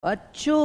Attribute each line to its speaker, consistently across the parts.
Speaker 1: अच्छो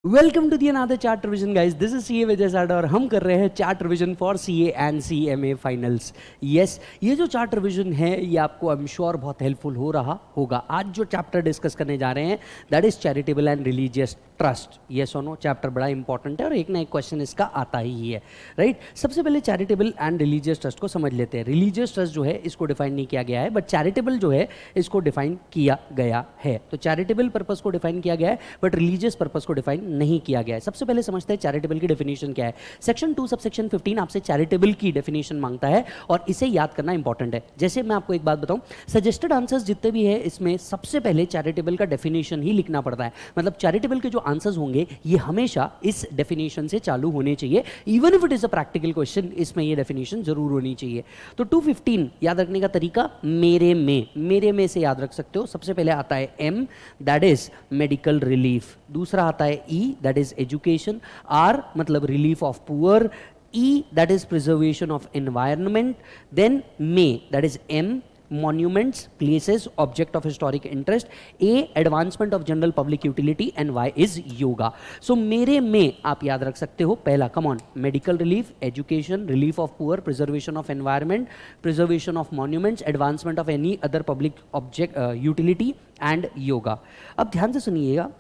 Speaker 1: welcome to the another chart revision guys, this is CA Vijay Sada और हम कर रहे हैं chart revision for CA and CMA finals. Yes, ये जो चार्ट रिवीजन है ये आपको आई एम श्योर बहुत हेल्पफुल हो रहा होगा। आज जो चैप्टर डिस्कस करने जा रहे हैं that is charitable and religious trust. Yes और नो, चैप्टर बड़ा इंपॉर्टेंट है और एक ना एक क्वेश्चन इसका आता ही है, राइट। सबसे पहले चैरिटेबल एंड रिलीजियस ट्रस्ट को समझ लेते हैं। रिलीजियस ट्रस्ट जो है इसको डिफाइन नहीं किया गया है, बट चैरिटेबल जो है इसको डिफाइन किया गया है। तो चैरिटेबल पर्पस को डिफाइन किया गया है बट रिलीजियस पर्पस को डिफाइन नहीं किया गया है। सबसे पहले समझते हैं चैरिटेबल की डेफिनेशन क्या है। सेक्शन 2 सबसेक्शन 15 आपसे चैरिटेबल की डेफिनेशन मांगता है और इसे याद करना इंपॉर्टेंट है। जैसे मैं आपको एक बात बताऊं, सजेस्टेड आंसर्स जितने भी है इसमें सबसे पहले चैरिटेबल का डेफिनेशन ही लिखना पड़ता है। मतलब चैरिटेबल के जो आंसर्स होंगे ये हमेशा इस डेफिनेशन से चालू होने चाहिए। Even if it is a practical question, इसमें ये डेफिनेशन जरूर होनी चाहिए। तो 215 याद रखने का तरीका मेरे में से याद रख सकते हो। सबसे पहले आता है M, that is medical relief. दूसरा आता है E, that is education. R मतलब relief of poor. E that is preservation of environment. Then may that is M monuments, places, object of historic interest. A advancement of general public utility and Y is yoga. So मेरे में आप याद रख सकते हो पहला, come on, medical relief, education, relief of poor, preservation of environment, preservation of monuments, advancement of any other public object utility and yoga. अब ध्यान से सुनिएगा,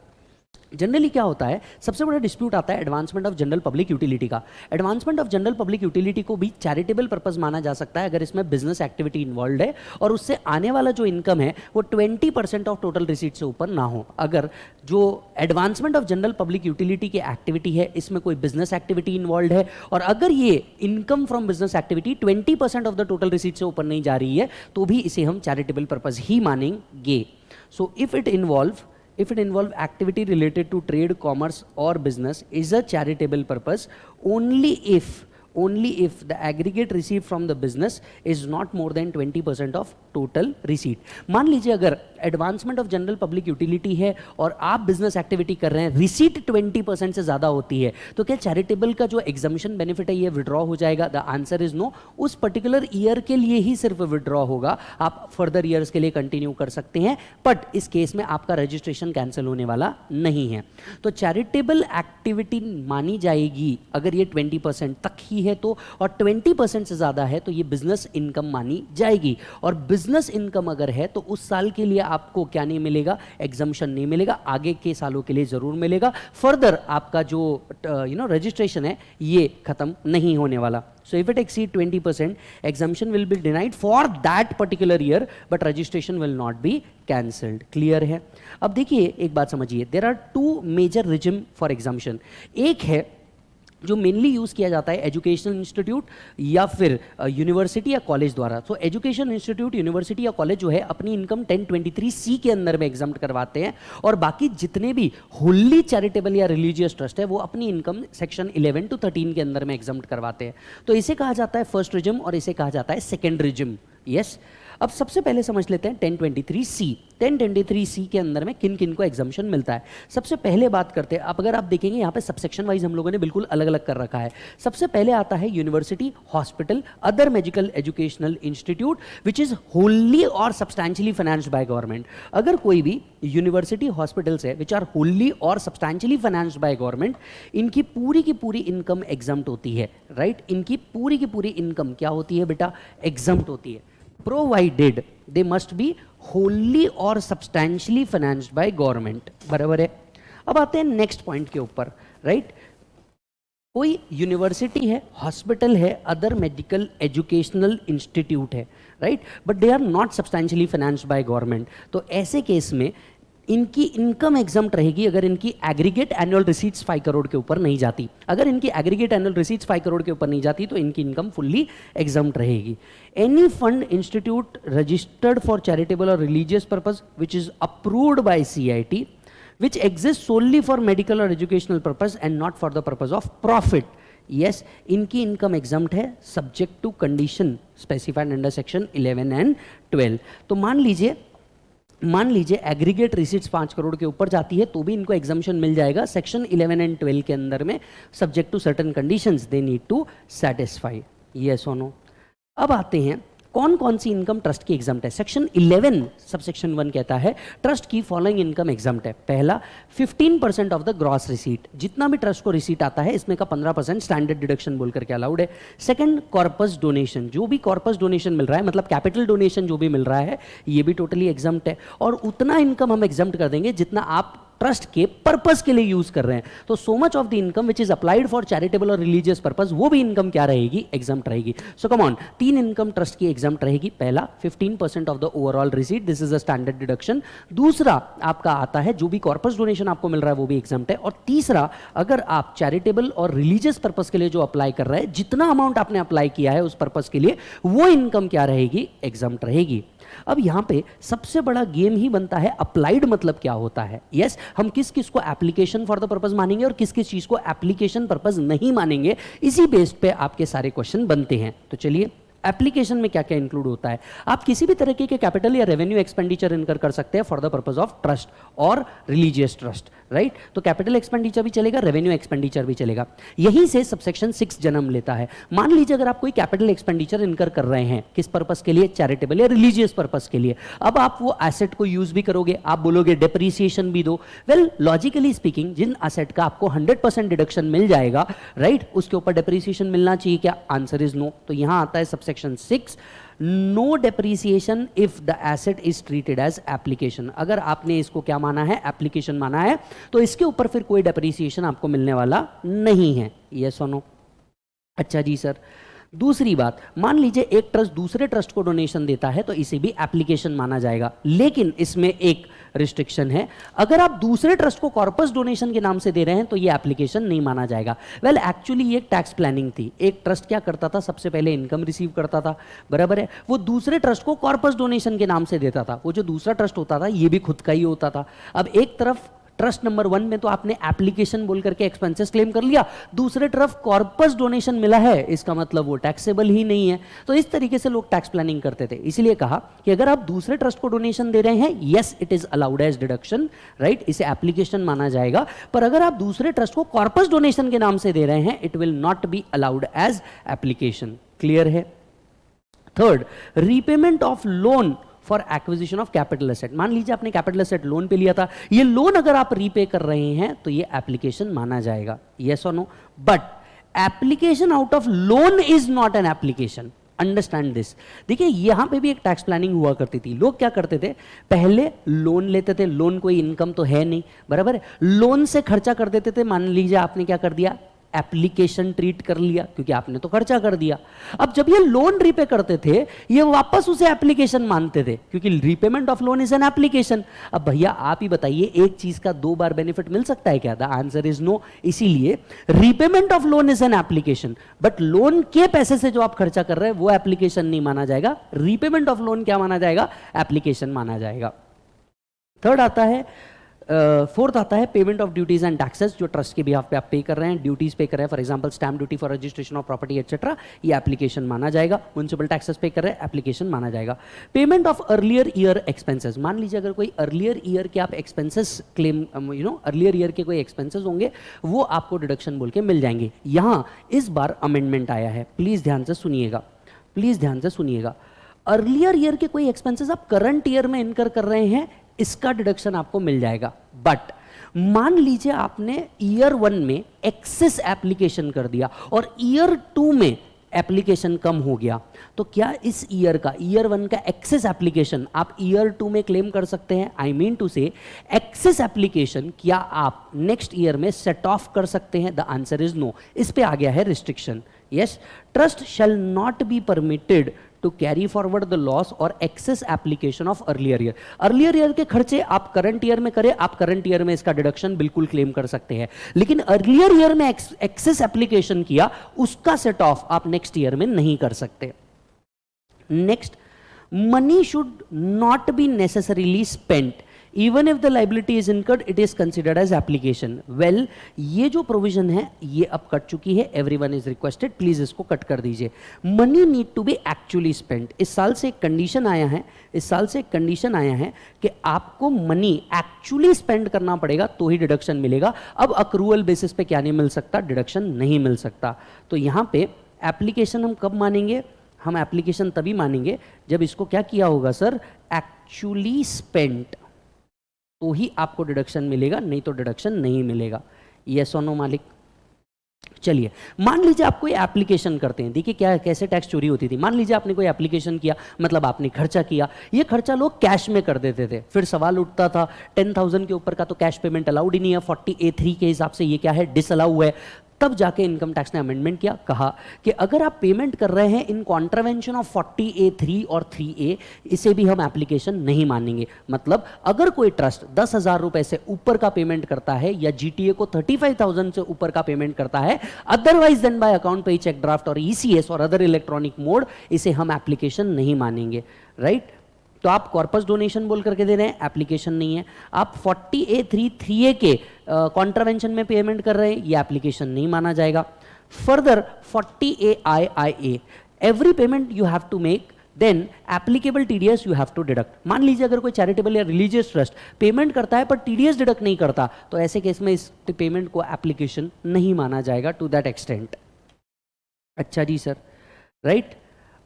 Speaker 1: जनरली क्या होता है, सबसे बड़ा डिस्प्यूट आता है advancement of general public utility का। Advancement of general public utility को भी चैरिटेबल पर्पस माना जा सकता है अगर इसमें बिजनेस एक्टिविटी इन्वॉल्व है और उससे आने वाला जो इनकम है वो 20% ऑफ टोटल रिसीट से ऊपर ना हो। अगर जो advancement of general public utility की एक्टिविटी है इसमें कोई बिजनेस एक्टिविटी इन्वॉल्व है और अगर ये income from business activity 20% of the total receipt से ऊपर नहीं जा रही है तो भी इसे हम चैरिटेबल पर्पस ही मानेंगे। So if it involve activity related to trade, commerce or business is a charitable purpose only if the aggregate received from the business is not more than 20% of total receipt. मान लीजिए अगर advancement of general public utility है और आप business activity कर रहे हैं, receipt 20% से ज्यादा होती है, तो क्या चैरिटेबल का जो एग्जम्पशन बेनिफिट है ये विड्रॉ हो जाएगा? The answer is no. उस पर्टिकुलर ईयर के लिए ही सिर्फ विड्रॉ होगा, आप फर्दर ईयर्स के लिए कंटिन्यू कर सकते हैं, बट इस केस में आपका रजिस्ट्रेशन कैंसिल होने वाला नहीं है। तो चैरिटेबल एक्टिविटी मानी जाएगी अगर ये 20% तक ही है तो, और 20% से ज्यादा है तो ये बिजनेस इनकम मानी जाएगी। और बिजनेस इनकम अगर है तो उस साल के लिए आपको क्या नहीं मिलेगा, एग्जम्पशन नहीं मिलेगा, आगे के सालों के लिए जरूर मिलेगा। फर्दर आपका जो रजिस्ट्रेशन है ये खत्म नहीं होने वाला। So if it exceed 20%, exemption will be denied for that particular year, but registration will not be cancelled. Clear है? अब देखिए एक बात समझिए, there are two major regime for exemption. एक है जो मेनली यूज किया जाता है एजुकेशनल इंस्टीट्यूट या फिर यूनिवर्सिटी या कॉलेज द्वारा। तो एजुकेशन इंस्टीट्यूट, यूनिवर्सिटी या कॉलेज जो है अपनी इनकम 1023C के अंदर में एग्जाम्प्ट करवाते हैं और बाकी जितने भी होली चैरिटेबल या रिलीजियस ट्रस्ट है वो अपनी इनकम सेक्शन 11 to 13 के अंदर में एग्जाम्प्ट करवाते हैं। तो इसे कहा जाता है फर्स्ट रिजिम और इसे कहा जाता है सेकेंड रिजिम। यस, अब सबसे पहले समझ लेते हैं 1023C। 1023C के अंदर में किन किन को एग्जम्पशन मिलता है। सबसे पहले बात करते हैं, अब अगर आप देखेंगे यहाँ पे सबसेक्शन वाइज हम लोगों ने बिल्कुल अलग अलग कर रखा है। सबसे पहले आता है university, hospital, other medical educational institute which is Holi और सब्सटैंशियली फाइनेंस्ड बाय गवर्नमेंट। अगर कोई भी यूनिवर्सिटी, हॉस्पिटल्स है विच आर होली और सब्सटैंशियली फाइनेंस्ड बाय गवर्नमेंट, इनकी पूरी की पूरी इनकम एग्जम्प्ट होती है, राइट। इनकी पूरी की पूरी इनकम क्या होती है बेटा, एग्जम्प्ट होती है, provided they must be Holi और सब्सटैंशियली फाइनेंस्ड बाय गवर्नमेंट। बराबर है। अब आते हैं नेक्स्ट पॉइंट के ऊपर, राइट। कोई यूनिवर्सिटी है, हॉस्पिटल है, अदर मेडिकल एजुकेशनल इंस्टीट्यूट है, right, but they are not substantially financed by government. तो ऐसे केस में इनकी इनकम एग्जम्प्ट रहेगी अगर इनकी एग्रीगेट एनुअल रिसीट्स 5 करोड़ के ऊपर नहीं जाती। अगर इनकी एग्रीगेट एनुअल रिसीट्स 5 करोड़ के ऊपर नहीं जाती तो इनकी इनकम फुल्ली एग्जम्प्ट रहेगी। Any fund institute registered for charitable और religious purpose which is approved by CIT which exists solely for medical or educational purpose and not for the purpose of profit, yes, इनकी income exempt है subject to condition specified under section 11 and 12। तो मान लीजिए aggregate receipts 5 crore के ऊपर जाती है तो भी इनको एग्जम्पशन मिल जाएगा सेक्शन 11 and 12 के अंदर में, subject to certain conditions they need to satisfy. Yes और नो। अब आते हैं कौन कौन सी इनकम ट्रस्ट की एग्जाम्प्ट है? सेक्शन 11 सबसेक्शन 1 कहता है ट्रस्ट की फॉलोइंग इनकम एग्जाम्प्ट है। पहला 15% ऑफ द ग्रॉस रिसीट, जितना भी ट्रस्ट को रिसीट आता है इसमें का 15% स्टैंडर्ड डिडक्शन बोल करके अलाउड है। सेकंड कॉर्पस डोनेशन, जो भी कॉर्पस डोनेशन मिल रहा है मतलब कैपिटल डोनेशन जो भी मिल रहा है ये भी टोटली एग्जाम्प्ट है, और उतना इनकम हम एग्जाम्प्ट कर देंगे जितना आप ट्रस्ट के पर्पस के लिए यूज कर रहे हैं। तो so much of the income which is applied for charitable और रिलीजियस पर्पस, वो भी इनकम क्या रहेगी? एग्जाम्प्ट रहेगी। सो कम ऑन, 3 इनकम ट्रस्ट की एग्जाम्प्ट रहेगी। पहला 15% of the overall receipt, this is a standard deduction. दूसरा आपका आता है जो भी कॉर्पस डोनेशन आपको मिल रहा है वो भी एग्जाम्प्ट है। और तीसरा, अगर आप चैरिटेबल और रिलीजियस पर्पस के लिए जो अप्लाई कर रहे हैं, जितना अमाउंट आपने अप्लाई किया है उस पर्पस के लिए, वो इनकम क्या रहेगी? एग्जाम्प्ट रहेगी। अब यहां पे सबसे बड़ा गेम ही बनता है अप्लाइड मतलब क्या होता है। यस, हम किस किस को एप्लीकेशन फॉर द पर्पस मानेंगे और किस किस चीज को एप्लीकेशन पर्पस नहीं मानेंगे, इसी बेस पे आपके सारे क्वेश्चन बनते हैं। तो चलिए, एप्लीकेशन में क्या क्या इंक्लूड होता है? आप किसी भी तरीके के कैपिटल या रेवेन्यू एक्सपेंडिचर इनकर कर सकते हैं for the purpose of trust और रिलीजियस ट्रस्ट, राइट? तो कैपिटल एक्सपेंडिचर भी चलेगा, रेवेन्यू एक्सपेंडिचर भी चलेगा। यहीं से सबसेक्शन 6 जन्म लेता है। मान लीजिए अगर आप कोई कैपिटल एक्सपेंडिचर इनकर कर रहे हैं, किस पर्पस के लिए? चैरिटेबल या रिलीजियस पर्पस के लिए। अब आप वो एसेट को यूज भी करोगे, आप बोलोगे डेप्रीसिएशन भी दो। वेल, लॉजिकली स्पीकिंग जिन एसेट का आपको 100% डिडक्शन मिल जाएगा, राइट, उसके ऊपर डेप्रीसिएशन मिलना चाहिए क्या? Answer is no. तो यहां आता है subsection 6, no depreciation if the asset is treated as application. अगर आपने इसको क्या माना है? एप्लीकेशन माना है, तो इसके ऊपर फिर कोई डेप्रीसिएशन आपको मिलने वाला नहीं है। यस और नो? अच्छा जी सर। दूसरी बात, मान लीजिए एक ट्रस्ट दूसरे ट्रस्ट को डोनेशन देता है तो इसे भी एप्लीकेशन माना जाएगा, लेकिन इसमें एक रिस्ट्रिक्शन है। अगर आप दूसरे ट्रस्ट को कॉर्पस डोनेशन के नाम से दे रहे हैं तो ये एप्लीकेशन नहीं माना जाएगा। वेल, एक्चुअली ये टैक्स प्लानिंग थी। एक ट्रस्ट क्या करता था? सबसे पहले इनकम रिसीव करता था, बराबर है, वो दूसरे ट्रस्ट को कॉर्पस डोनेशन के नाम से देता था। वो जो दूसरा ट्रस्ट होता था ये भी खुद का ही होता था। अब एक तरफ ट्रस्ट नंबर 1 में तो आपने एप्लीकेशन बोल करके एक्सपेंसेस क्लेम कर लिया, दूसरे तरफ कॉर्पस डोनेशन मिला है, इसका मतलब वो टैक्सेबल ही नहीं है। तो इस तरीके से लोग टैक्स प्लानिंग करते थे। इसलिए कहा कि अगर आप दूसरे ट्रस्ट को डोनेशन दे रहे हैं, yes it is allowed as deduction, right, इसे एप्लीकेशन माना जाएगा। पर अगर आप दूसरे ट्रस्ट को कॉर्पस डोनेशन के नाम से दे रहे हैं, it will not be allowed as application. Clear है? Third, repayment of loan for acquisition of capital asset. मान लीजिए आपने कैपिटल एसेट लोन पे लिया था, ये लोन अगर आप रीपे कर रहे हैं तो ये एप्लीकेशन माना जाएगा। यस और no? But application out of loan is not an application. Understand this. देखिए यहां पे भी एक टैक्स प्लानिंग हुआ करती थी। लोग क्या करते थे? पहले लोन लेते थे, लोन कोई इनकम तो है नहीं, बराबर है, लोन से खर्चा कर देते थे। मान लीजिए आपने क्या कर दिया? एप्लीकेशन ट्रीट कर लिया, क्योंकि आपने तो खर्चा कर दिया। अब जब ये लोन रीपे करते थे, ये वापस उसे एप्लीकेशन मानते थे, क्योंकि repayment of loan is an application. अब भैया आप ही बताइए, एक चीज का 2 बार बेनिफिट मिल सकता है क्या? The answer is no. इसीलिए repayment of loan is an application, but loan के पैसे से जो आप खर्चा कर रहे हैं वो एप्लीकेशन नहीं माना जाएगा। रीपेमेंट ऑफ लोन क्या माना जाएगा? एप्लीकेशन माना जाएगा। थर्ड आता है, फोर्थ आता है payment of duties and taxes, जो ट्रस्ट के बिहाफ पे आप पे कर रहे हैं, ड्यूटीज पे कर रहे हैं, for example stamp duty for registration of property etcetera, ये एप्लीकेशन माना जाएगा। म्युनिसिपल टैक्सेस पे कर रहे हैं, एप्लीकेशन माना जाएगा। Payment of earlier year expenses, मान लीजिए अगर कोई अर्लियर ईयर के आप एक्सपेंसेस क्लेम, अर्लियर ईयर के कोई एक्सपेंसेस होंगे, वो आपको डिडक्शन बोल के मिल जाएंगे। यहां इस बार अमेंडमेंट आया है, प्लीज ध्यान से सुनिएगा, प्लीज ध्यान से सुनिएगा। अर्लियर ईयर के कोई एक्सपेंसेस आप करंट ईयर में इनकर कर रहे हैं, इसका डिडक्शन आपको मिल जाएगा। बट मान लीजिए आपने ईयर 1 में एक्सेस एप्लीकेशन कर दिया और ईयर 2 में एप्लीकेशन कम हो गया, तो क्या इस ईयर का, ईयर 1 का एक्सेस एप्लीकेशन आप ईयर 2 में क्लेम कर सकते हैं? I mean to say excess application क्या आप नेक्स्ट ईयर में सेट ऑफ कर सकते हैं? The answer is no. इस पे आ गया है restriction. Yes, trust shall not be permitted to carry forward the loss और excess application of earlier year. Earlier year के खर्चे आप करंट ईयर में करें, आप करंट ईयर में इसका डिडक्शन बिल्कुल क्लेम कर सकते हैं, लेकिन अर्लियर ईयर में एक्सेस एप्लीकेशन किया, उसका सेट ऑफ आप नेक्स्ट ईयर में नहीं कर सकते। Next, money should not be necessarily spent even if the liability is incurred, it is considered as application. Well, ये जो प्रोविजन है ये अब कट चुकी है, एवरीवन इज रिक्वेस्टेड प्लीज इसको कट कर दीजिए। Money need to be actually spent. इस साल से एक कंडीशन आया है, इस साल से एक कंडीशन आया है कि आपको मनी एक्चुअली स्पेंड करना पड़ेगा तो ही डिडक्शन मिलेगा। अब अक्रूवल बेसिस पे क्या नहीं मिल सकता? डिडक्शन नहीं मिल सकता। तो यहां पे एप्लीकेशन हम कब मानेंगे? हम एप्लीकेशन तभी मानेंगे जब इसको क्या किया होगा सर, एक्चुअली स्पेंट, तो ही आपको डिडक्शन मिलेगा, नहीं तो डिडक्शन नहीं मिलेगा। यस और नो मालिक? चलिए, मान लीजिए आप कोई एप्लीकेशन करते हैं, देखिए क्या कैसे टैक्स चोरी होती थी। मान लीजिए आपने कोई एप्लीकेशन किया, मतलब आपने खर्चा किया, ये खर्चा लोग कैश में कर देते थे, फिर सवाल उठता था 10,000 के ऊपर का तो कैश पेमेंट अलाउड ही नहीं है, 40A3 के हिसाब से ये क्या है, डिसअलाउ है। तब जाके इनकम टैक्स ने अमेंडमेंट किया, कहा कि अगर आप पेमेंट कर रहे हैं इन कॉन्ट्रावेंशन ऑफ 40A3 और 3A, इसे भी हम एप्लीकेशन नहीं मानेंगे। मतलब अगर कोई ट्रस्ट 10,000 रुपए से ऊपर का पेमेंट करता है या जीटीए को 35,000 से ऊपर का पेमेंट करता है, अदरवाइज देन बाय अकाउंट पे, चेक ड्राफ्ट और ईसीएस और अदर इलेक्ट्रॉनिक मोड, इसे हम एप्लीकेशन नहीं मानेंगे। राइट? तो आप कॉर्पस डोनेशन बोल करके दे रहे हैं, एप्लीकेशन नहीं है। आप 40A3 3A के कॉन्ट्रावेंशन में पेमेंट कर रहे हैं, ये एप्लीकेशन नहीं माना जाएगा। Further 40AIIA, every payment you have to make then applicable TDS you have to deduct. मान लीजिए अगर कोई चैरिटेबल या रिलीजियस ट्रस्ट पेमेंट करता है पर टीडीएस डिडक्ट नहीं करता, तो ऐसे केस में इस पेमेंट को एप्लीकेशन नहीं माना जाएगा टू दैट एक्सटेंट। अच्छा जी sir, right?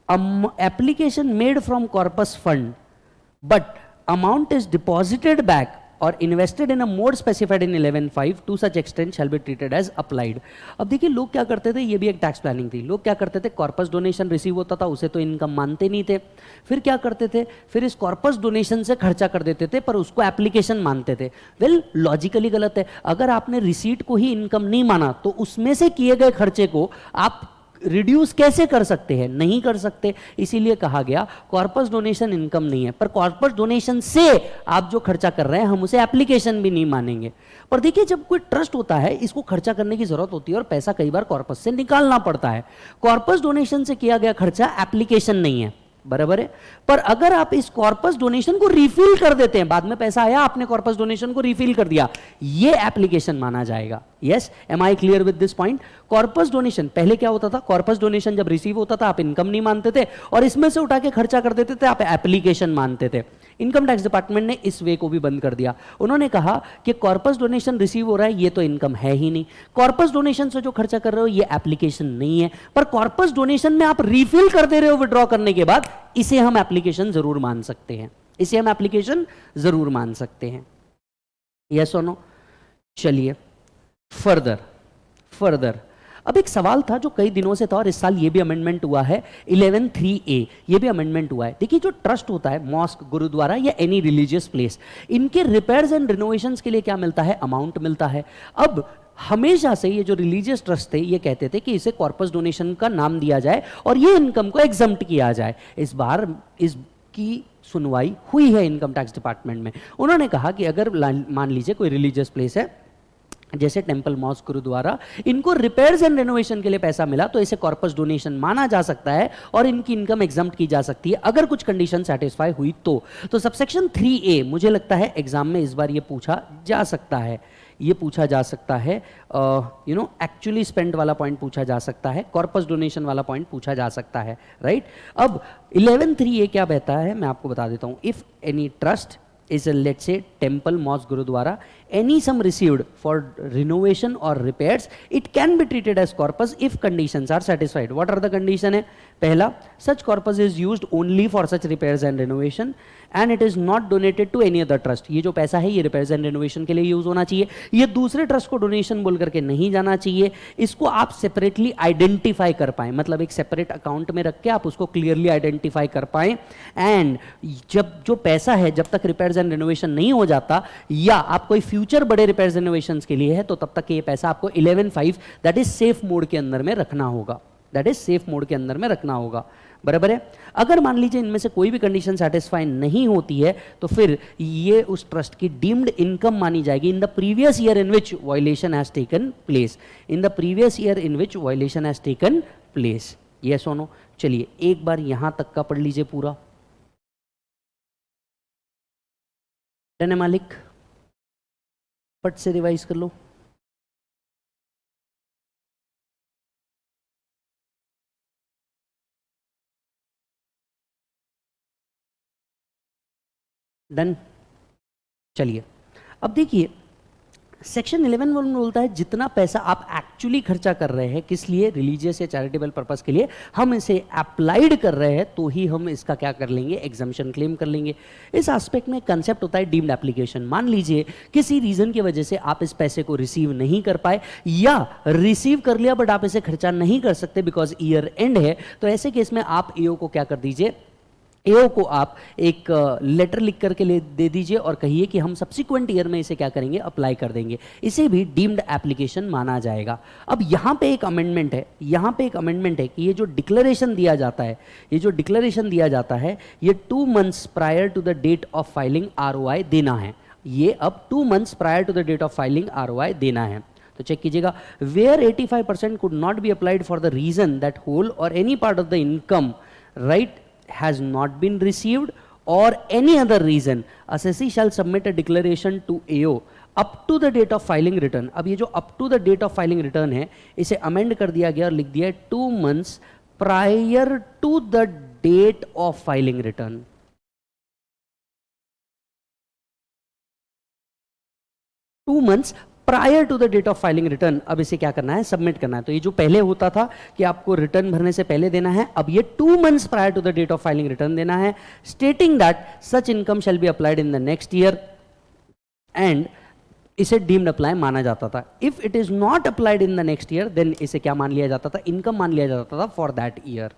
Speaker 1: Application made from corpus fund but amount is deposited back or invested in a mode specified in 11(5) to such extent shall be treated as applied। अब देखिए लोग क्या करते थे, ये भी एक टैक्स प्लानिंग थी। लोग क्या करते थे, कॉर्पस डोनेशन रिसीव होता था, उसे तो इनकम मानते नहीं थे। फिर क्या करते थे, फिर इस कॉर्पस डोनेशन से खर्चा कर देते थे पर उसको एप्लीकेशन मानते थे। वेल लॉजिकली गलत है। अगर आपने रिसीट को ही इनकम नहीं माना तो उसमें से किए गए खर्चे को आप रिड्यूस कैसे कर सकते हैं, नहीं कर सकते। इसीलिए कहा गया कॉर्पस डोनेशन इनकम नहीं है, पर कॉर्पस डोनेशन से आप जो खर्चा कर रहे हैं हम उसे एप्लीकेशन भी नहीं मानेंगे। पर देखिए जब कोई ट्रस्ट होता है, इसको खर्चा करने की जरूरत होती है और पैसा कई बार कॉर्पस से निकालना पड़ता है। कॉर्पस डोनेशन से किया गया खर्चा एप्लीकेशन नहीं है, बराबर है। पर अगर आप इस कॉर्पस डोनेशन को रिफिल कर देते हैं, बाद में पैसा आया, आपने कॉर्पस डोनेशन को रिफिल कर दिया, ये एप्लीकेशन माना जाएगा। Yes, am I clear with this point? Corpus donation पहले क्या होता था, कॉर्पस डोनेशन जब रिसीव होता था आप इनकम नहीं मानते थे और इसमें से उठा के खर्चा कर देते थे, आप एप्लीकेशन मानते थे। इनकम टैक्स डिपार्टमेंट ने इस वे को भी बंद कर दिया। उन्होंने कहा कि कॉर्पस डोनेशन रिसीव हो रहा है, ये तो इनकम है ही नहीं, कॉर्पस डोनेशन से जो खर्चा कर रहे हो ये एप्लीकेशन नहीं है, पर कॉर्पस डोनेशन में आप रिफिल कर दे रहे हो विड्रॉ करने के बाद, इसे हम एप्लीकेशन जरूर मान सकते हैं, इसे हम एप्लीकेशन जरूर मान सकते हैं। यस और नो? चलिए फर्दर अब एक सवाल था जो कई दिनों से था और इस साल ये भी अमेंडमेंट हुआ है, 11(3)A, ये भी अमेंडमेंट हुआ है। देखिए जो ट्रस्ट होता है, मॉस्क, गुरुद्वारा या एनी रिलीजियस प्लेस, इनके रिपेयर्स एंड रिनोवेशंस के लिए क्या मिलता है, अमाउंट मिलता है। अब हमेशा से ये जो रिलीजियस ट्रस्ट थे ये कहते थे कि इसे कॉर्पस डोनेशन का नाम दिया जाए और ये इनकम को एग्जम्प्ट किया जाए। इस बार इसकी सुनवाई हुई है इनकम टैक्स डिपार्टमेंट में। उन्होंने कहा कि अगर मान लीजिए कोई रिलीजियस प्लेस है जैसे टेंपल, मॉस्क, गुरुद्वारा, इनको रिपेयर्स एंड रेनोवेशन के लिए पैसा मिला तो इसे कॉर्पस डोनेशन माना जा सकता है और इनकी इनकम एग्जम्प्ट की जा सकती है अगर कुछ कंडीशन सेटिस्फाई हुई तो सबसेक्शन 3A मुझे लगता है एग्जाम में इस बार ये पूछा जा सकता है, ये पूछा जा सकता है, एक्चुअली स्पेंड वाला पॉइंट पूछा जा सकता है, कॉर्पस डोनेशन वाला पॉइंट पूछा जा सकता है। राइट? अब 11(3)A क्या कहता है मैं आपको बता देता हूं। If any trust is let's say temple, mosque, gurudwara, any sum received for renovation or repairs, it can be treated as corpus if conditions are satisfied. What are the condition है? पहला, such corpus is used only for such repairs and renovation and it is not donated to any other trust। ये जो पैसा है ये repairs and renovation के लिए use होना चाहिए, ये दूसरे ट्रस्ट को डोनेशन बोल करके नहीं जाना चाहिए। इसको आप सेपरेटली आइडेंटिफाई कर पाए, मतलब एक सेपरेट अकाउंट में रख के आप उसको क्लियरली आइडेंटिफाई कर पाए। एंड जब जो पैसा है जब तक रिपेयर्स एंड रेनोवेशन नहीं हो जाता या आप कोई फ्यूचर बड़े रिपेयर्स रेनोवेशंस के लिए है तो तब तक ये पैसा आपको 11(5) दैट इज सेफ मोड के अंदर में रखना होगा, दैट इज सेफ मोड के अंदर में रखना होगा। बराबर है? अगर मान लीजिए इनमें से कोई भी कंडीशन सेटिस्फाई नहीं होती है तो फिर ये उस ट्रस्ट की डीम्ड इनकम मानी जाएगी in the previous year in which violation has taken place, in the previous year in which violation has taken place. Yes और नो? चलिए एक बार यहां तक का पढ़ लीजिए पूरा। डन है मालिक? पट से रिवाइज कर लो। डन? चलिए अब देखिए सेक्शन 11(1) बोलता है जितना पैसा आप एक्चुअली खर्चा कर रहे हैं किस लिए, रिलीजियस या चैरिटेबल पर्पस के लिए, हम इसे अप्लाइड कर रहे हैं तो ही हम इसका क्या कर लेंगे, एग्जम्पशन क्लेम कर लेंगे। इस एस्पेक्ट में कंसेप्ट होता है डीम्ड एप्लीकेशन। मान लीजिए किसी रीजन की वजह से आप इस पैसे को रिसीव नहीं कर पाए या रिसीव कर लिया बट आप इसे खर्चा नहीं कर सकते बिकॉज ईयर एंड है, तो ऐसे केस में आप एओ को क्या कर दीजिए, एओ को आप एक लेटर लिख करके दे दीजिए और कहिए कि हम सब्सिक्वेंट ईयर में इसे क्या करेंगे, अप्लाई कर देंगे। इसे भी डीम्ड एप्लीकेशन माना जाएगा। अब यहां पे एक अमेंडमेंट है, यहां पे एक अमेंडमेंट है कि ये जो डिक्लेरेशन दिया जाता है, ये जो डिक्लेरेशन दिया जाता है ये 2 months prior to the date of filing ROI देना है। ये अब 2 months prior to the date of filing ROI देना है। तो चेक कीजिएगा, where 85% could not be applied for the reason that whole or any part of the income right has not been received or any other reason, assessee shall submit a declaration to AO up to the date of filing return। अब ये जो up to the date of filing return है इसे amend कर दिया गया और लिख दिया 2 months prior to the date of filing return। 2 months prior to the date of filing return. अब इसे क्या करना है, सबमिट करना है। तो ये जो पहले होता था कि आपको रिटर्न भरने से पहले देना है, अब ये 2 months prior to the date of filing return देना है, stating that such income shall be applied in the next year and इसे डीम्ड अप्लाई माना जाता था। If it is not applied in the next year then इसे क्या मान लिया जाता था, इनकम मान लिया जाता था फॉर दैट ईयर।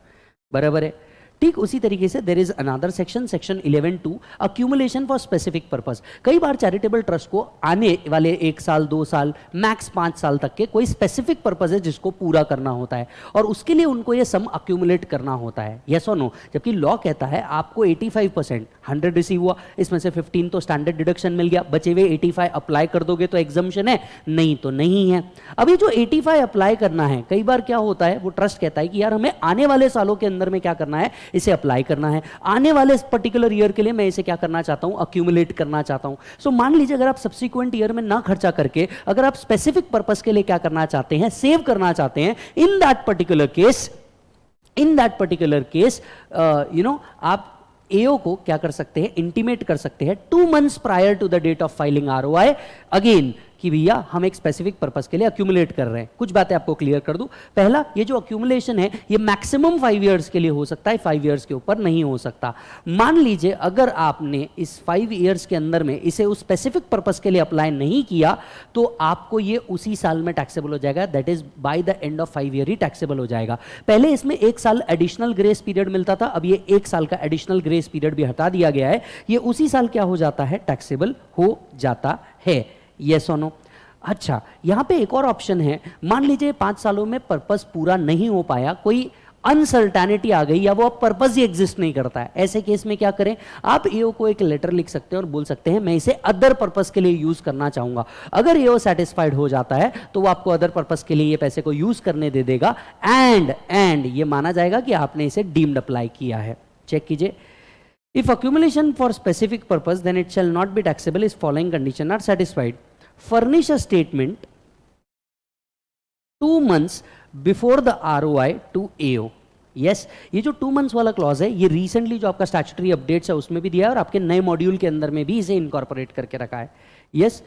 Speaker 1: बराबर है। ठीक उसी तरीके से there is another section, section 11(2) accumulation for specific purpose. कई बार चैरिटेबल ट्रस्ट को आने वाले 1 साल 2 साल मैक्स 5 साल तक के कोई स्पेसिफिक पर्पस है जिसको पूरा करना होता है और उसके लिए उनको ये सम अक्यूमुलेट करना होता है, यस और नो। जबकि लॉ कहता है आपको 85%, 100 रिसीव हुआ, इसमें से 15 तो स्टैंडर्ड डिडक्शन मिल गया, बचे हुए 85 अप्लाई कर दोगे तो एग्जम्पशन है, नहीं तो नहीं है। अभी जो 85 अप्लाई करना है, कई बार क्या होता है वो ट्रस्ट कहता है कि यार हमें आने वाले सालों के अंदर में क्या करना है, इसे अप्लाई करना है, आने वाले पर्टिकुलर ईयर के लिए मैं इसे क्या करना चाहता हूं, अक्यूमुलेट करना चाहता हूं। सो मान लीजिए अगर आप सब्सिक्वेंट ईयर में ना खर्चा करके अगर आप स्पेसिफिक पर्पस के लिए क्या करना चाहते हैं, सेव करना चाहते हैं, इन दैट पर्टिकुलर केस आप एओ को क्या कर सकते हैं, इंटीमेट कर सकते हैं 2 months prior to the date of filing ROI again कि भैया हम एक स्पेसिफिक पर्पस के लिए अक्यूमुलेट कर रहे हैं। कुछ बातें आपको क्लियर कर दूं। पहला, ये जो अक्यूमुलेशन है ये मैक्सिमम 5 इयर्स के लिए हो सकता है, 5 इयर्स के ऊपर नहीं हो सकता। मान लीजिए अगर आपने इस 5 इयर्स के अंदर में इसे उस स्पेसिफिक पर्पस के लिए अप्लाई नहीं किया तो आपको ये उसी साल में टैक्सेबल हो जाएगा, that is by the end of 5 year he taxable हो जाएगा। पहले इसमें 1 साल एडिशनल ग्रेस पीरियड मिलता था, अब ये 1 साल का एडिशनल ग्रेस पीरियड भी हटा दिया गया है, ये उसी साल क्या हो जाता है, टैक्सेबल हो जाता है। यस और नो। अच्छा, यहां पे एक और ऑप्शन है, मान लीजिए 5 सालों में पर्पस पूरा नहीं हो पाया, कोई अनसर्टेनिटी आ गई या वो अब पर्पस ही एग्जिस्ट नहीं करता है, ऐसे केस में क्या करें, आप एओ को एक लेटर लिख सकते हैं और बोल सकते हैं मैं इसे अदर पर्पस के लिए यूज करना चाहूंगा। अगर एओ सेटिस्फाइड हो जाता है तो वो आपको अदर पर्पस के लिए ये पैसे को यूज करने दे देगा एंड ये माना जाएगा कि आपने इसे डीम्ड अप्लाई किया है। चेक कीजिए, if accumulation for specific purpose then it shall not be taxable if following condition are satisfied. Furnish a statement 2 months before the ROI to AO. Yes, ये जो 2 months वाला क्लॉज है ये recently जो आपका स्टैट्यूटरी अपडेट्स है उसमें भी दिया है और आपके नए मॉड्यूल के अंदर में भी इसे इनकॉर्पोरेट करके रखा है। Yes,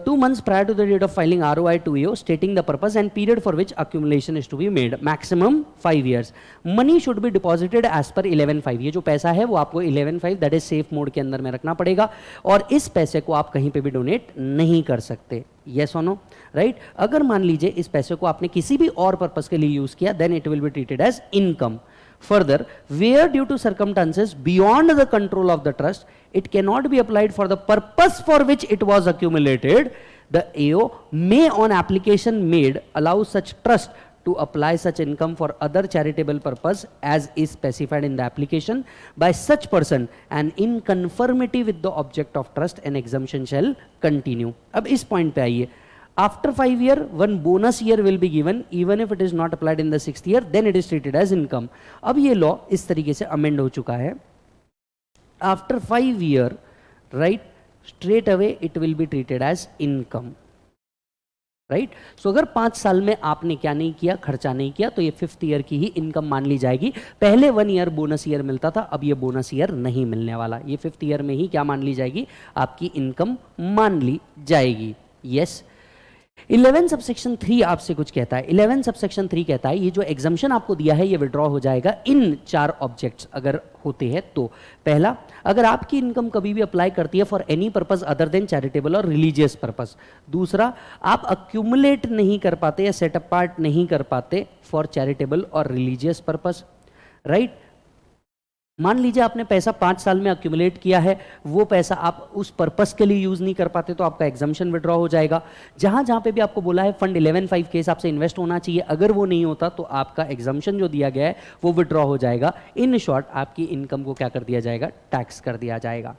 Speaker 1: 2 months prior to the date of filing ROI to AO stating the purpose and period for which accumulation is to be made, maximum 5 years. Money should be deposited as per 11(5). ये जो पैसा है वो आपको 11(5) that is safe mode के अंदर में रखना पड़ेगा और इस पैसे को आप कहीं पे भी डोनेट नहीं कर सकते। यस और नो, राइट। अगर मान लीजिए इस पैसे को आपने किसी भी और पर्पस के लिए यूज किया then it will be treated as income. Further, where due to circumstances beyond the control of the trust, it cannot be applied for the purpose for which it was accumulated, the AO may on application made allow such trust to apply such income for other charitable purpose as is specified in the application by such person and in conformity with the object of trust an exemption shall continue। अब इस point पे आइए, after 5 year one bonus year will be given even if it is not applied in the 6th year then it is treated as income। अब ये law इस तरीके से amend हो चुका है, after 5 year right straight away it will be treated as income। Right. So अगर 5 साल में आपने क्या नहीं किया, खर्चा नहीं किया, तो ये 5th ईयर की ही इनकम मान ली जाएगी। पहले 1 ईयर बोनस ईयर मिलता था, अब ये बोनस ईयर नहीं मिलने वाला, ये 5th ईयर में ही क्या मान ली जाएगी, आपकी इनकम मान ली जाएगी। यस। 11 सबसेक्शन 3 आपसे कुछ कहता है। 11 सबसेक्शन 3 कहता है ये जो एग्जम्पशन आपको दिया है ये विड्रॉ हो जाएगा इन 4 ऑब्जेक्ट्स अगर होते हैं तो। पहला, अगर आपकी इनकम कभी भी अप्लाई करती है for any purpose other than charitable और रिलीजियस पर्पस। दूसरा, आप अक्यूमुलेट नहीं कर पाते या सेट अपार्ट नहीं कर पाते फॉर चैरिटेबल और रिलीजियस पर्पस, राइट। मान लीजिए आपने पैसा 5 साल में अक्यूमुलेट किया है, वो पैसा आप उस पर्पस के लिए यूज नहीं कर पाते तो आपका एग्जम्पशन विड्रॉ हो जाएगा। जहां जहां पे भी आपको बोला है फंड 11(5) के हिसाब से इन्वेस्ट होना चाहिए, अगर वो नहीं होता तो आपका एग्जम्पशन जो दिया गया है वो विड्रॉ हो जाएगा। इन शॉर्ट आपकी इनकम को क्या कर दिया जाएगा, टैक्स कर दिया जाएगा।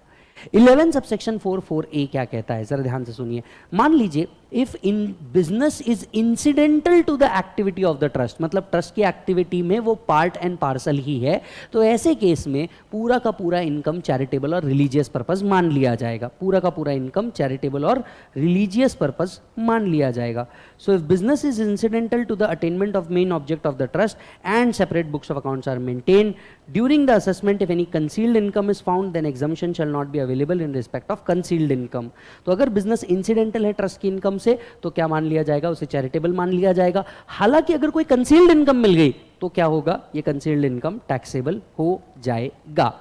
Speaker 1: 11 सबसेक्शन 4(4)(a) क्या कहता है, जरा ध्यान से सुनिए। मान लीजिए if in business is incidental to the activity of the trust, मतलब ट्रस्ट की एक्टिविटी में वो पार्ट एंड पार्सल ही है, तो ऐसे केस में पूरा का पूरा इनकम चैरिटेबल और रिलीजियस पर्पस मान लिया जाएगा। पूरा का पूरा इनकम चैरिटेबल और रिलीजियस पर्पस मान लिया जाएगा। So if business is incidental to the attainment of main object of the trust and separate books of accounts are maintain during the assessment, if any concealed income is found then exemption shall not be available in respect of concealed income. तो अगर business incidental है trust की income से तो क्या मान लिया जाएगा, उसे चैरिटेबल मान लिया जाएगा। हालांकि अगर कोई कंसील्ड इनकम मिल गई तो क्या होगा, ये कंसील्ड इनकम टैक्सेबल हो जाएगा।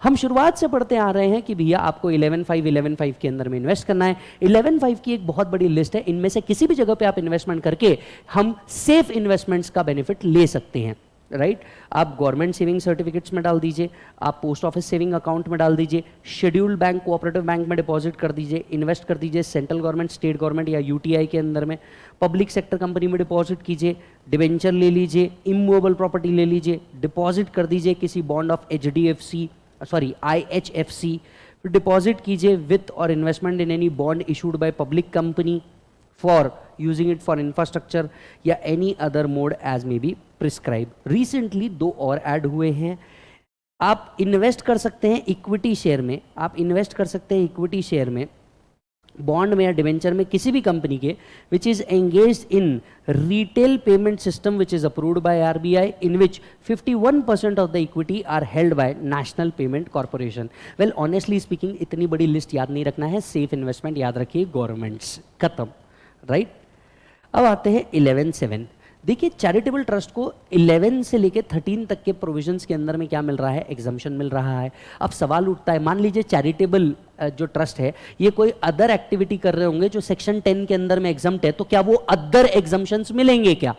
Speaker 1: हम शुरुआत से पढ़ते आ रहे हैं कि भैया आपको 11(5) के अंदर में इन्वेस्ट करना है। 11(5) की एक बहुत बड़ी लिस्ट है, इनमें से किसी भी जगह पे आप इन्वेस्टमेंट करके हम सेफ इन्वेस्टमेंट्स का बेनिफिट ले सकते हैं, राइट। आप गवर्नमेंट सेविंग सर्टिफिकेट्स में डाल दीजिए, आप पोस्ट ऑफिस सेविंग अकाउंट में डाल दीजिए, शेड्यूल्ड बैंक कोऑपरेटिव बैंक में डिपॉजिट कर दीजिए, इन्वेस्ट कर दीजिए सेंट्रल गवर्नमेंट, स्टेट गवर्नमेंट या यूटीआई के अंदर में, पब्लिक सेक्टर कंपनी में डिपॉजिट कीजिए, डिबेंचर ले लीजिए, इमूवेबल प्रॉपर्टी ले लीजिए, डिपॉजिट कर दीजिए किसी बॉन्ड ऑफ IHFC, डिपॉजिट कीजिए with or investment in any bond issued by public company for using it for infrastructure या any other mode as may be prescribe. Recently 2 और ऐड हुए हैं। आप इन्वेस्ट कर सकते हैं इक्विटी शेयर में, आप इन्वेस्ट कर सकते हैं इक्विटी शेयर में, बॉन्ड में या डिवेंचर में किसी भी कंपनी के which is engaged in retail payment system which is approved by RBI, in which 51% of the equity are held by national payment corporation. Well honestly speaking इतनी बड़ी list याद नहीं रखना है, सेफ इन्वेस्टमेंट याद रखिए, गवर्नमेंट्स, खत्म, राइट। अब आते हैं 11(7). देखिए चैरिटेबल ट्रस्ट को 11 से लेके 13 तक के प्रोविजंस के अंदर में क्या मिल रहा है, एग्जम्पशन मिल रहा है। अब सवाल उठता है, मान लीजिए चैरिटेबल जो ट्रस्ट है ये कोई अदर एक्टिविटी कर रहे होंगे जो सेक्शन 10 के अंदर में एग्जम्प्ट है, तो क्या वो अदर एग्जम्पशंस मिलेंगे क्या?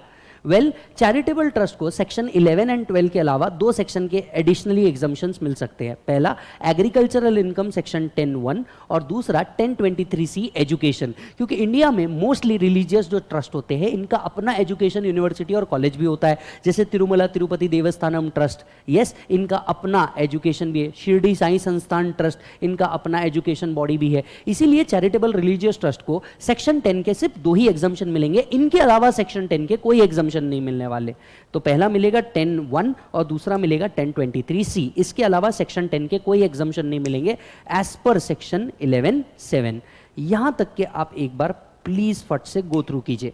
Speaker 1: वेल चैरिटेबल ट्रस्ट को सेक्शन 11 एंड 12 के अलावा 2 सेक्शन के एडिशनली एग्जम्पशंस मिल सकते हैं। पहला एग्रीकल्चरल इनकम सेक्शन 10(1) और दूसरा 10(23)(c) एजुकेशन। क्योंकि इंडिया में मोस्टली रिलीजियस जो ट्रस्ट होते हैं इनका अपना एजुकेशन यूनिवर्सिटी और कॉलेज भी होता है, जैसे तिरुमला तिरुपति देवस्थानम ट्रस्ट, यस इनका अपना एजुकेशन भी है। शिरडी साईं संस्थान ट्रस्ट, इनका अपना एजुकेशन बॉडी भी है। इसीलिए चैरिटेबल रिलीजियस ट्रस्ट को सेक्शन 10 के सिर्फ 2 ही एग्जम्पशन मिलेंगे, इनके अलावा सेक्शन 10 के कोई एग्जम्पशन नहीं मिलने वाले। तो पहला मिलेगा 10(1) और दूसरा मिलेगा 10(23)(c). इसके अलावा सेक्शन 10 के कोई एग्जम्पशन नहीं मिलेंगे एज पर सेक्शन 11(7). यहां तक के आप एक बार प्लीज फट से गो थ्रू कीजिए।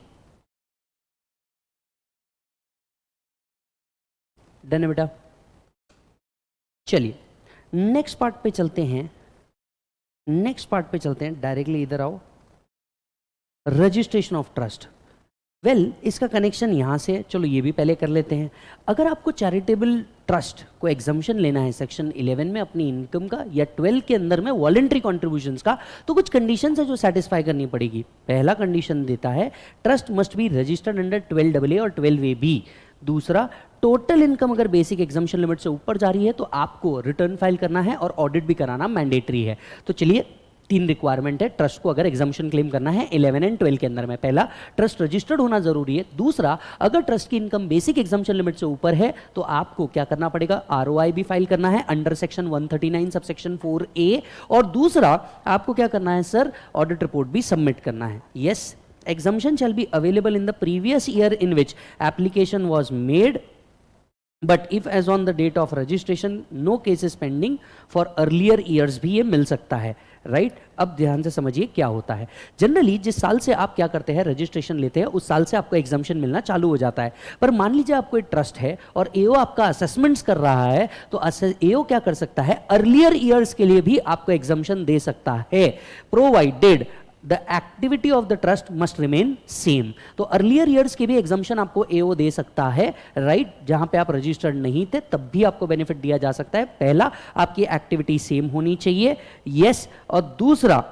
Speaker 1: डन है बेटा? चलिए नेक्स्ट पार्ट पे चलते हैं। डायरेक्टली इधर आओ। Registration of trust. वेल इसका कनेक्शन यहाँ से, चलो ये भी पहले कर लेते हैं। अगर आपको चैरिटेबल ट्रस्ट को एग्जम्पशन लेना है सेक्शन 11 में अपनी इनकम का या 12 के अंदर में वॉलंटरी कॉन्ट्रीब्यूशंस का, तो कुछ कंडीशंस है जो सेटिस्फाई करनी पड़ेगी। पहला कंडीशन देता है trust must be registered under 12AA और 12AB। दूसरा, टोटल इनकम अगर बेसिक एग्जम्पशन लिमिट से ऊपर जा रही है तो आपको रिटर्न फाइल करना है और ऑडिट भी कराना मैंडेटरी है। तो चलिए 3 रिक्वायरमेंट है ट्रस्ट को अगर एग्जम्पशन क्लेम करना है 11 एंड 12 के अंदर में। पहला, ट्रस्ट रजिस्टर्ड होना जरूरी है। दूसरा, अगर ट्रस्ट की इनकम बेसिक एग्जम्पशन लिमिट से ऊपर है तो आपको क्या करना पड़ेगा, ROI भी फाइल करना है अंडर सेक्शन 139 सबसेक्शन 4A। और दूसरा आपको क्या करना है सर, ऑडिट रिपोर्ट भी सबमिट करना है। Yes, exemption shall be available in the previous year in which application was made, but if as on the date of registration no case is pending for earlier years भी ये मिल सकता है, right. अब ध्यान से समझिए क्या होता है। जनरली जिस साल से आप क्या करते हैं, रजिस्ट्रेशन लेते हैं, उस साल से आपको एग्जाम्पशन मिलना चालू हो जाता है। पर मान लीजिए आपको एक ट्रस्ट है और एओ आपका असेसमेंट्स कर रहा है, तो एओ क्या कर सकता है, अर्लियर ईयर्स के लिए भी आपको एग्जाम्पशन दे सकता है, provided the activity of the trust must remain same. तो अर्लियर ईयर्स के भी एग्जाम्पशन आपको एओ दे सकता है, राइट। जहां पे आप रजिस्टर्ड नहीं थे तब भी आपको बेनिफिट दिया जा सकता है। पहला, आपकी एक्टिविटी सेम होनी चाहिए, यस। और दूसरा,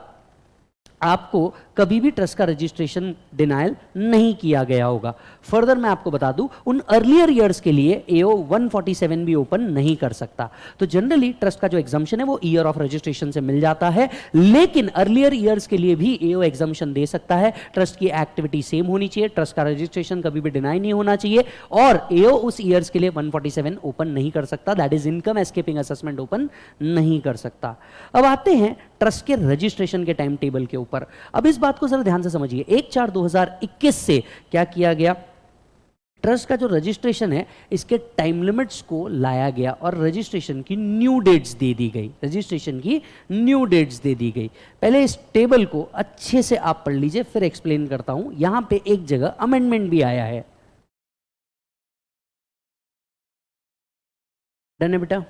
Speaker 1: आपको कभी भी ट्रस्ट का रजिस्ट्रेशन डिनायल नहीं किया गया होगा। फर्दर मैं आपको बता दूं, उन अर्लियर ईयर्स के लिए एओ 147 भी ओपन नहीं कर सकता। तो जनरली ट्रस्ट का जो एग्जाम्पशन है वो ईयर ऑफ रजिस्ट्रेशन से मिल जाता है, लेकिन अर्लियर ईयर्स के लिए भी एओ एग्जाम्पशन दे सकता है। ट्रस्ट की एक्टिविटी सेम होनी चाहिए, ट्रस्ट का रजिस्ट्रेशन कभी भी डिनाई नहीं होना चाहिए, और एओ उस ईयर्स के लिए 147 ओपन नहीं कर सकता, that is income escaping assessment open नहीं कर सकता। अब आते हैं ट्रस्ट के रजिस्ट्रेशन के टाइम टेबल के ऊपर। अब इस बात को जरा ध्यान से समझिए। 1/4/2021 से क्या किया गया, ट्रस्ट का जो रजिस्ट्रेशन है इसके टाइम लिमिट्स को लाया गया और रजिस्ट्रेशन की न्यू डेट्स दे दी गई, रजिस्ट्रेशन की न्यू डेट्स दे दी गई। पहले इस टेबल को अच्छे से आप पढ़ लीजिए, फिर एक्सप्लेन करता हूं। यहां पे एक जगह अमेंडमेंट भी आया है, डन है बेटा?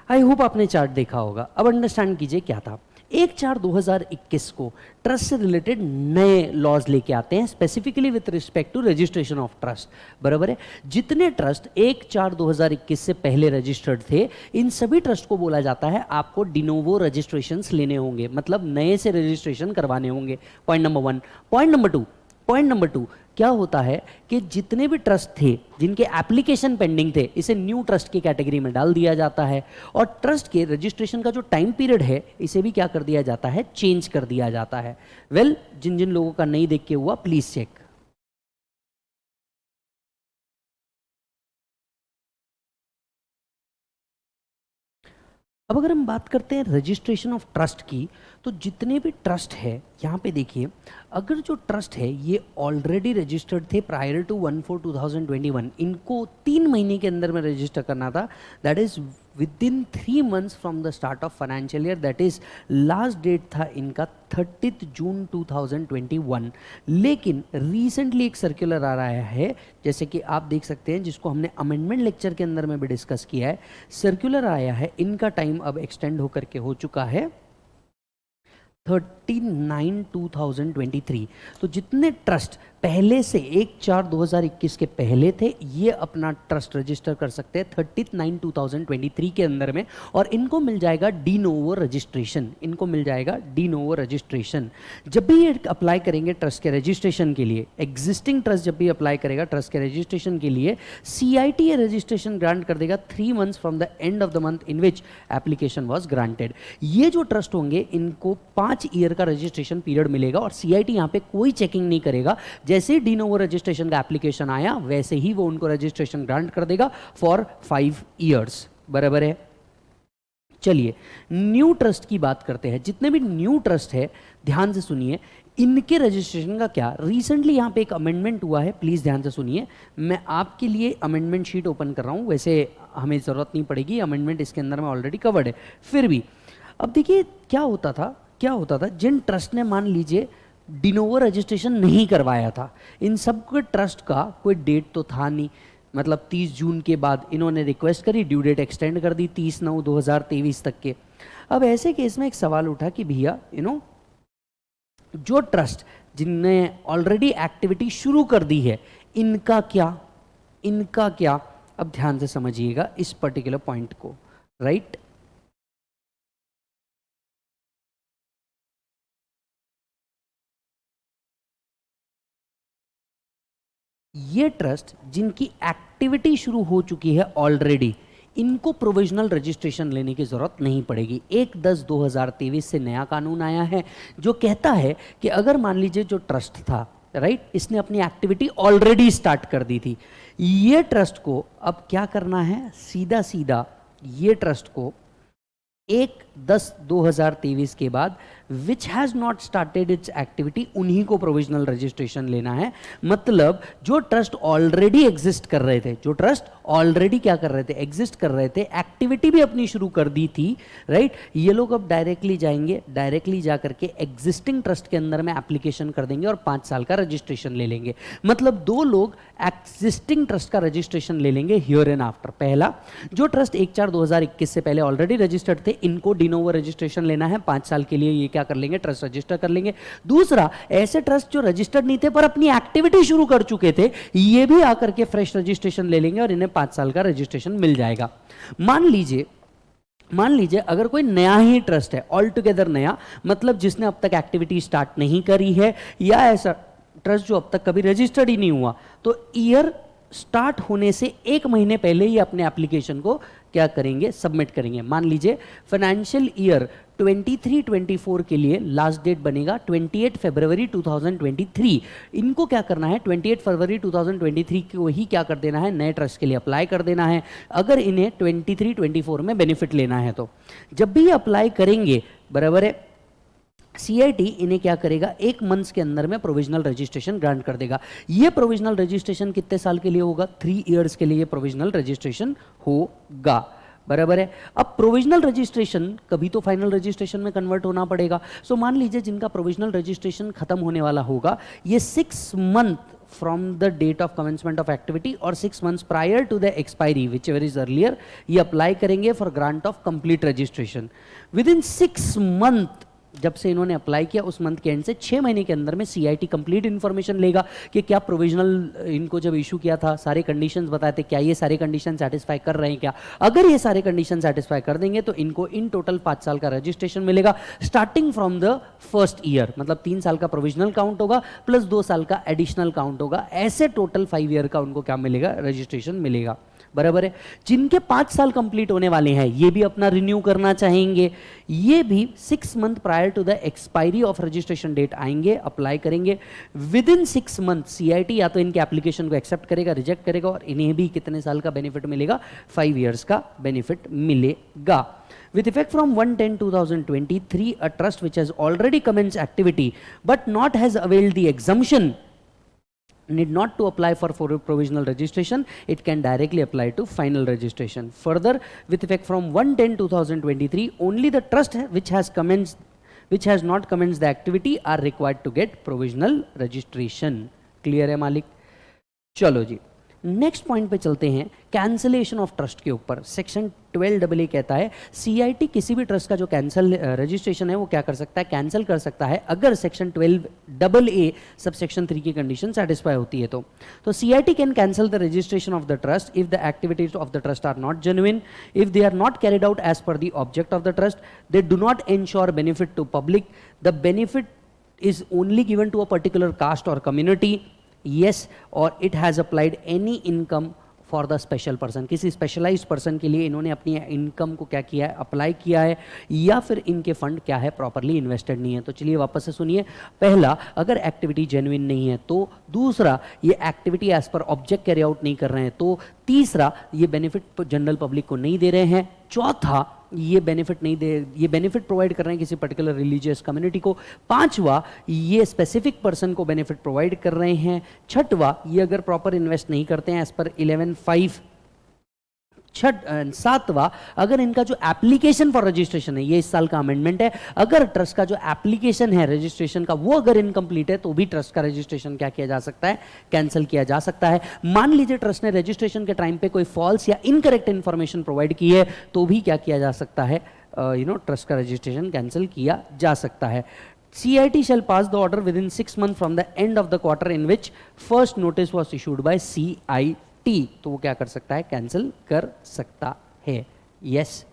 Speaker 1: आई होप आपने चार्ट देखा होगा। अब अंडरस्टैंड कीजिए क्या था। 1/4/2021 को ट्रस्ट से रिलेटेड नए लॉज लेके आते हैं, specifically with respect to registration of trust, बराबर है। जितने ट्रस्ट 1/4/2021 से पहले रजिस्टर्ड थे, इन सभी ट्रस्ट को बोला जाता है आपको डिनोवो रजिस्ट्रेशंस लेने होंगे, मतलब नए से रजिस्ट्रेशन करवाने होंगे। Point number 1। Point number two, क्या होता है कि जितने भी ट्रस्ट थे जिनके एप्लीकेशन पेंडिंग थे, इसे न्यू ट्रस्ट की कैटेगरी में डाल दिया जाता है, और ट्रस्ट के रजिस्ट्रेशन का जो टाइम पीरियड है इसे भी क्या कर दिया जाता है, चेंज कर दिया जाता है। वेल, जिन जिन लोगों का नहीं देख के हुआ प्लीज चेक। अब अगर हम बात करते हैं रजिस्ट्रेशन ऑफ ट्रस्ट की, तो जितने भी ट्रस्ट है यहाँ पे देखिए, अगर जो ट्रस्ट है ये ऑलरेडी रजिस्टर्ड थे प्रायर टू 1/4/2021, इनको 3 महीने के अंदर में रजिस्टर करना था, that is within 3 months from the start of financial year, that is last date था इनका 30 जून 2021। लेकिन रिसेंटली एक सर्कुलर आ रहा है, जैसे कि आप देख सकते हैं, जिसको हमने अमेंडमेंट लेक्चर के अंदर में भी डिस्कस किया है। सर्कुलर आया है, इनका टाइम अब एक्सटेंड होकर के हो चुका है 39/2023। तो जितने ट्रस्ट पहले से 1/4/2021 के पहले थे, ये अपना ट्रस्ट रजिस्टर कर सकते हैं 39/2023 के अंदर में, और इनको मिल जाएगा डी नोवो रजिस्ट्रेशन। इनको मिल जाएगा डी नोवो रजिस्ट्रेशन। जब भी ये अप्लाई करेंगे ट्रस्ट के रजिस्ट्रेशन के लिए, एग्जिस्टिंग ट्रस्ट जब भी अप्लाई करेगा ट्रस्ट के रजिस्ट्रेशन के लिए, CIT ये रजिस्ट्रेशन ग्रांट कर देगा 3 months from the end of the month in which application was granted. ये जो ट्रस्ट होंगे इनको 5 ईयर का रजिस्ट्रेशन पीरियड मिलेगा, और CIT यहाँ पे कोई चेकिंग नहीं करेगा। जैसे ही डी नोवो रजिस्ट्रेशन का एप्लीकेशन आया, वैसे ही वो उनको रजिस्ट्रेशन ग्रांट कर देगा फॉर 5 ईयर्स, बराबर है। चलिए न्यू ट्रस्ट की बात करते हैं। जितने भी न्यू ट्रस्ट है, ध्यान से सुनिए, इनके रजिस्ट्रेशन का क्या, रिसेंटली यहाँ पे एक अमेंडमेंट हुआ है, प्लीज ध्यान से सुनिए। मैं आपके लिए अमेंडमेंट शीट ओपन कर रहा हूँ, वैसे हमें जरूरत नहीं पड़ेगी, अमेंडमेंट इसके अंदर में ऑलरेडी कवर्ड है, फिर भी। अब देखिए क्या होता था, जिन ट्रस्ट ने मान लीजिए डिनोवो रजिस्ट्रेशन नहीं करवाया था, इन सब के ट्रस्ट का कोई डेट तो था नहीं, मतलब 30 जून के बाद इन्होंने रिक्वेस्ट करी, ड्यू डेट एक्सटेंड कर दी 30/9/2023 तक के। अब ऐसे केस में एक सवाल उठा कि भैया जो ट्रस्ट जिनने ऑलरेडी एक्टिविटी शुरू कर दी है, इनका क्या। अब ध्यान से समझिएगा इस पर्टिकुलर पॉइंट को, राइट। ये ट्रस्ट जिनकी एक्टिविटी शुरू हो चुकी है ऑलरेडी, इनको प्रोविजनल रजिस्ट्रेशन लेने की जरूरत नहीं पड़ेगी। 1/10/2023 से नया कानून आया है जो कहता है कि अगर मान लीजिए जो ट्रस्ट था, राइट, इसने अपनी एक्टिविटी ऑलरेडी स्टार्ट कर दी थी, ये ट्रस्ट को अब क्या करना है, सीधा ये ट्रस्ट को 1/10/2023 के बाद which has not started it's activity, उन्हीं को प्रोविजनल रजिस्ट्रेशन लेना है। मतलब जो ट्रस्ट ऑलरेडी एग्जिस्ट कर रहे थे, जो ट्रस्ट ऑलरेडी क्या कर रहे थे, एग्जिस्ट कर रहे थे, एक्टिविटी भी अपनी शुरू कर दी थी, राइट, ये लोग अब डायरेक्टली जाएंगे, डायरेक्टली जा करके एग्जिस्टिंग ट्रस्ट के अंदर में एप्लीकेशन कर देंगे और 5 साल का रजिस्ट्रेशन ले लेंगे। मतलब 2 लोग एग्जिस्टिंग ट्रस्ट का रजिस्ट्रेशन ले लेंगे हियर एंड आफ्टर। पहला, जो ट्रस्ट 1/4/2021 से पहले ऑलरेडी रजिस्टर्ड थे, इनको डिनोवो रजिस्ट्रेशन लेना है, 5 साल के लिए ये क्या कर लेंगे, ट्रस्ट रजिस्टर कर लेंगे। दूसरा, ऐसे ट्रस्ट जो रजिस्टर्ड नहीं थे पर अपनी एक्टिविटी शुरू कर चुके थे, ये भी आकर के फ्रेश रजिस्ट्रेशन ले लेंगे और इन्हें 5 साल का रजिस्ट्रेशन मिल जाएगा। मान लीजिए अगर कोई नया ही ट्रस्ट है, ऑल टुगेदर नया, मतलब जिसने अब तक एक्टिविटी स्टार्ट नहीं करी है, या ऐसा ट्रस्ट जो अब तक कभी रजिस्टर्ड ही नहीं हुआ, तो ईयर स्टार्ट होने से 1 महीने पहले ही अपने एप्लीकेशन को क्या करेंगे, सबमिट करेंगे। मान लीजिए फाइनेंशियल ईयर 23-24 के लिए लास्ट डेट बनेगा 28 फरवरी 2023। इनको क्या करना है, 28 फरवरी 2023 को ही क्या कर देना है, नए ट्रस्ट के लिए अप्लाई कर देना है, अगर इन्हें 23-24 में बेनिफिट लेना है तो। जब भी अप्लाई करेंगे, बराबर है, CIT इन्हें क्या करेगा, 1 मंथ के अंदर में प्रोविजनल रजिस्ट्रेशन ग्रांट कर देगा। ये प्रोविजनल रजिस्ट्रेशन कितने साल के लिए होगा, 3 इयर्स के लिए प्रोविजनल रजिस्ट्रेशन होगा, बराबर है। अब प्रोविजनल रजिस्ट्रेशन कभी तो फाइनल रजिस्ट्रेशन में कन्वर्ट होना पड़ेगा। सो मान लीजिए जिनका प्रोविजनल रजिस्ट्रेशन खत्म होने वाला होगा, ये 6 month from the date of commencement of activity और 6 months prior to the expiry whichever is earlier, ये अप्लाई करेंगे for grant of complete registration. Within 6 month, जब से इन्होंने अप्लाई किया उस मंथ के एंड से 6 महीने के अंदर में CIT कंप्लीट इन्फॉर्मेशन लेगा कि क्या प्रोविजनल इनको जब इशू किया था सारे कंडीशंस बताए थे, क्या ये सारे कंडीशन सेटिस्फाई कर रहे हैं क्या। अगर ये सारे कंडीशन सेटिस्फाई कर देंगे तो इनको इन टोटल 5 साल का रजिस्ट्रेशन मिलेगा, starting from the first year. मतलब 3 साल का प्रोविजनल काउंट होगा प्लस 2 साल का एडिशनल काउंट होगा, ऐसे टोटल 5 ईयर का उनको क्या मिलेगा, रजिस्ट्रेशन मिलेगा, बराबर है। जिनके 5 साल कंप्लीट होने वाले हैं, ये भी अपना रिन्यू करना चाहेंगे, ये भी 6 month prior to the expiry of registration date आएंगे, अप्लाई करेंगे। विद इन 6 मंथ CIT या तो इनके एप्लीकेशन को एक्सेप्ट करेगा, रिजेक्ट करेगा, और इन्हें भी कितने साल का बेनिफिट मिलेगा, 5 ईयर्स का बेनिफिट मिलेगा। With effect from 1/10/2023, a trust which has already commenced activity but not has availed the exemption need not to apply for provisional registration, it can directly apply to final registration. Further, with effect from 1/10/2023, only the trust which has not commenced the activity are required to get provisional registration. Clear है मालिक? चलो जी, next point पे चलते हैं, cancellation of trust के ऊपर। Section 12AA कहता है CIT किसी भी ट्रस्ट का जो कैंसिल रजिस्ट्रेशन है वो क्या कर सकता है, कैंसिल कर सकता है, अगर सेक्शन 12AA सब सेक्शन 3 की कंडीशन सेटिस्फाई होती है तो CIT can cancel the registration of the trust if the activities of the trust are not genuine, if they are not carried out as per the object of the trust, they do not ensure benefit to public, the benefit is only given to a particular caste और community, yes, और it has applied any income for the special person, किसी specialised person के लिए इन्होंने अपनी income को क्या किया है, अप्लाई किया है, या फिर इनके फंड क्या है, प्रॉपरली इन्वेस्टेड नहीं है। तो चलिए वापस से सुनिए, पहला, अगर एक्टिविटी जेन्युइन नहीं है तो, दूसरा, ये activity as per object carry out नहीं कर रहे हैं तो, तीसरा, ये बेनिफिट जनरल पब्लिक को नहीं दे रहे हैं, चौथा, ये बेनिफिट प्रोवाइड कर रहे हैं किसी पर्टिकुलर रिलीजियस कम्युनिटी को, पांचवा, ये स्पेसिफिक पर्सन को बेनिफिट प्रोवाइड कर रहे हैं, छठवा, ये अगर प्रॉपर इन्वेस्ट नहीं करते हैं एज पर 11(5), सातवां, अगर इनका जो एप्लीकेशन फॉर रजिस्ट्रेशन है, ये इस साल का अमेंडमेंट है, अगर ट्रस्ट का जो एप्लीकेशन है रजिस्ट्रेशन का वो अगर इनकम्प्लीट है तो भी ट्रस्ट का रजिस्ट्रेशन क्या किया जा सकता है, कैंसिल किया जा सकता है। मान लीजिए ट्रस्ट ने रजिस्ट्रेशन के टाइम पे कोई फॉल्स या इनकरेक्ट इंफॉर्मेशन प्रोवाइड की है तो भी क्या किया जा सकता है, ट्रस्ट का रजिस्ट्रेशन कैंसिल किया जा सकता है। CIT shall pass the order within 6 months from the end of the quarter in which first notice was issued by CIT, तो वो क्या कर सकता है, कैंसिल कर सकता है। यस,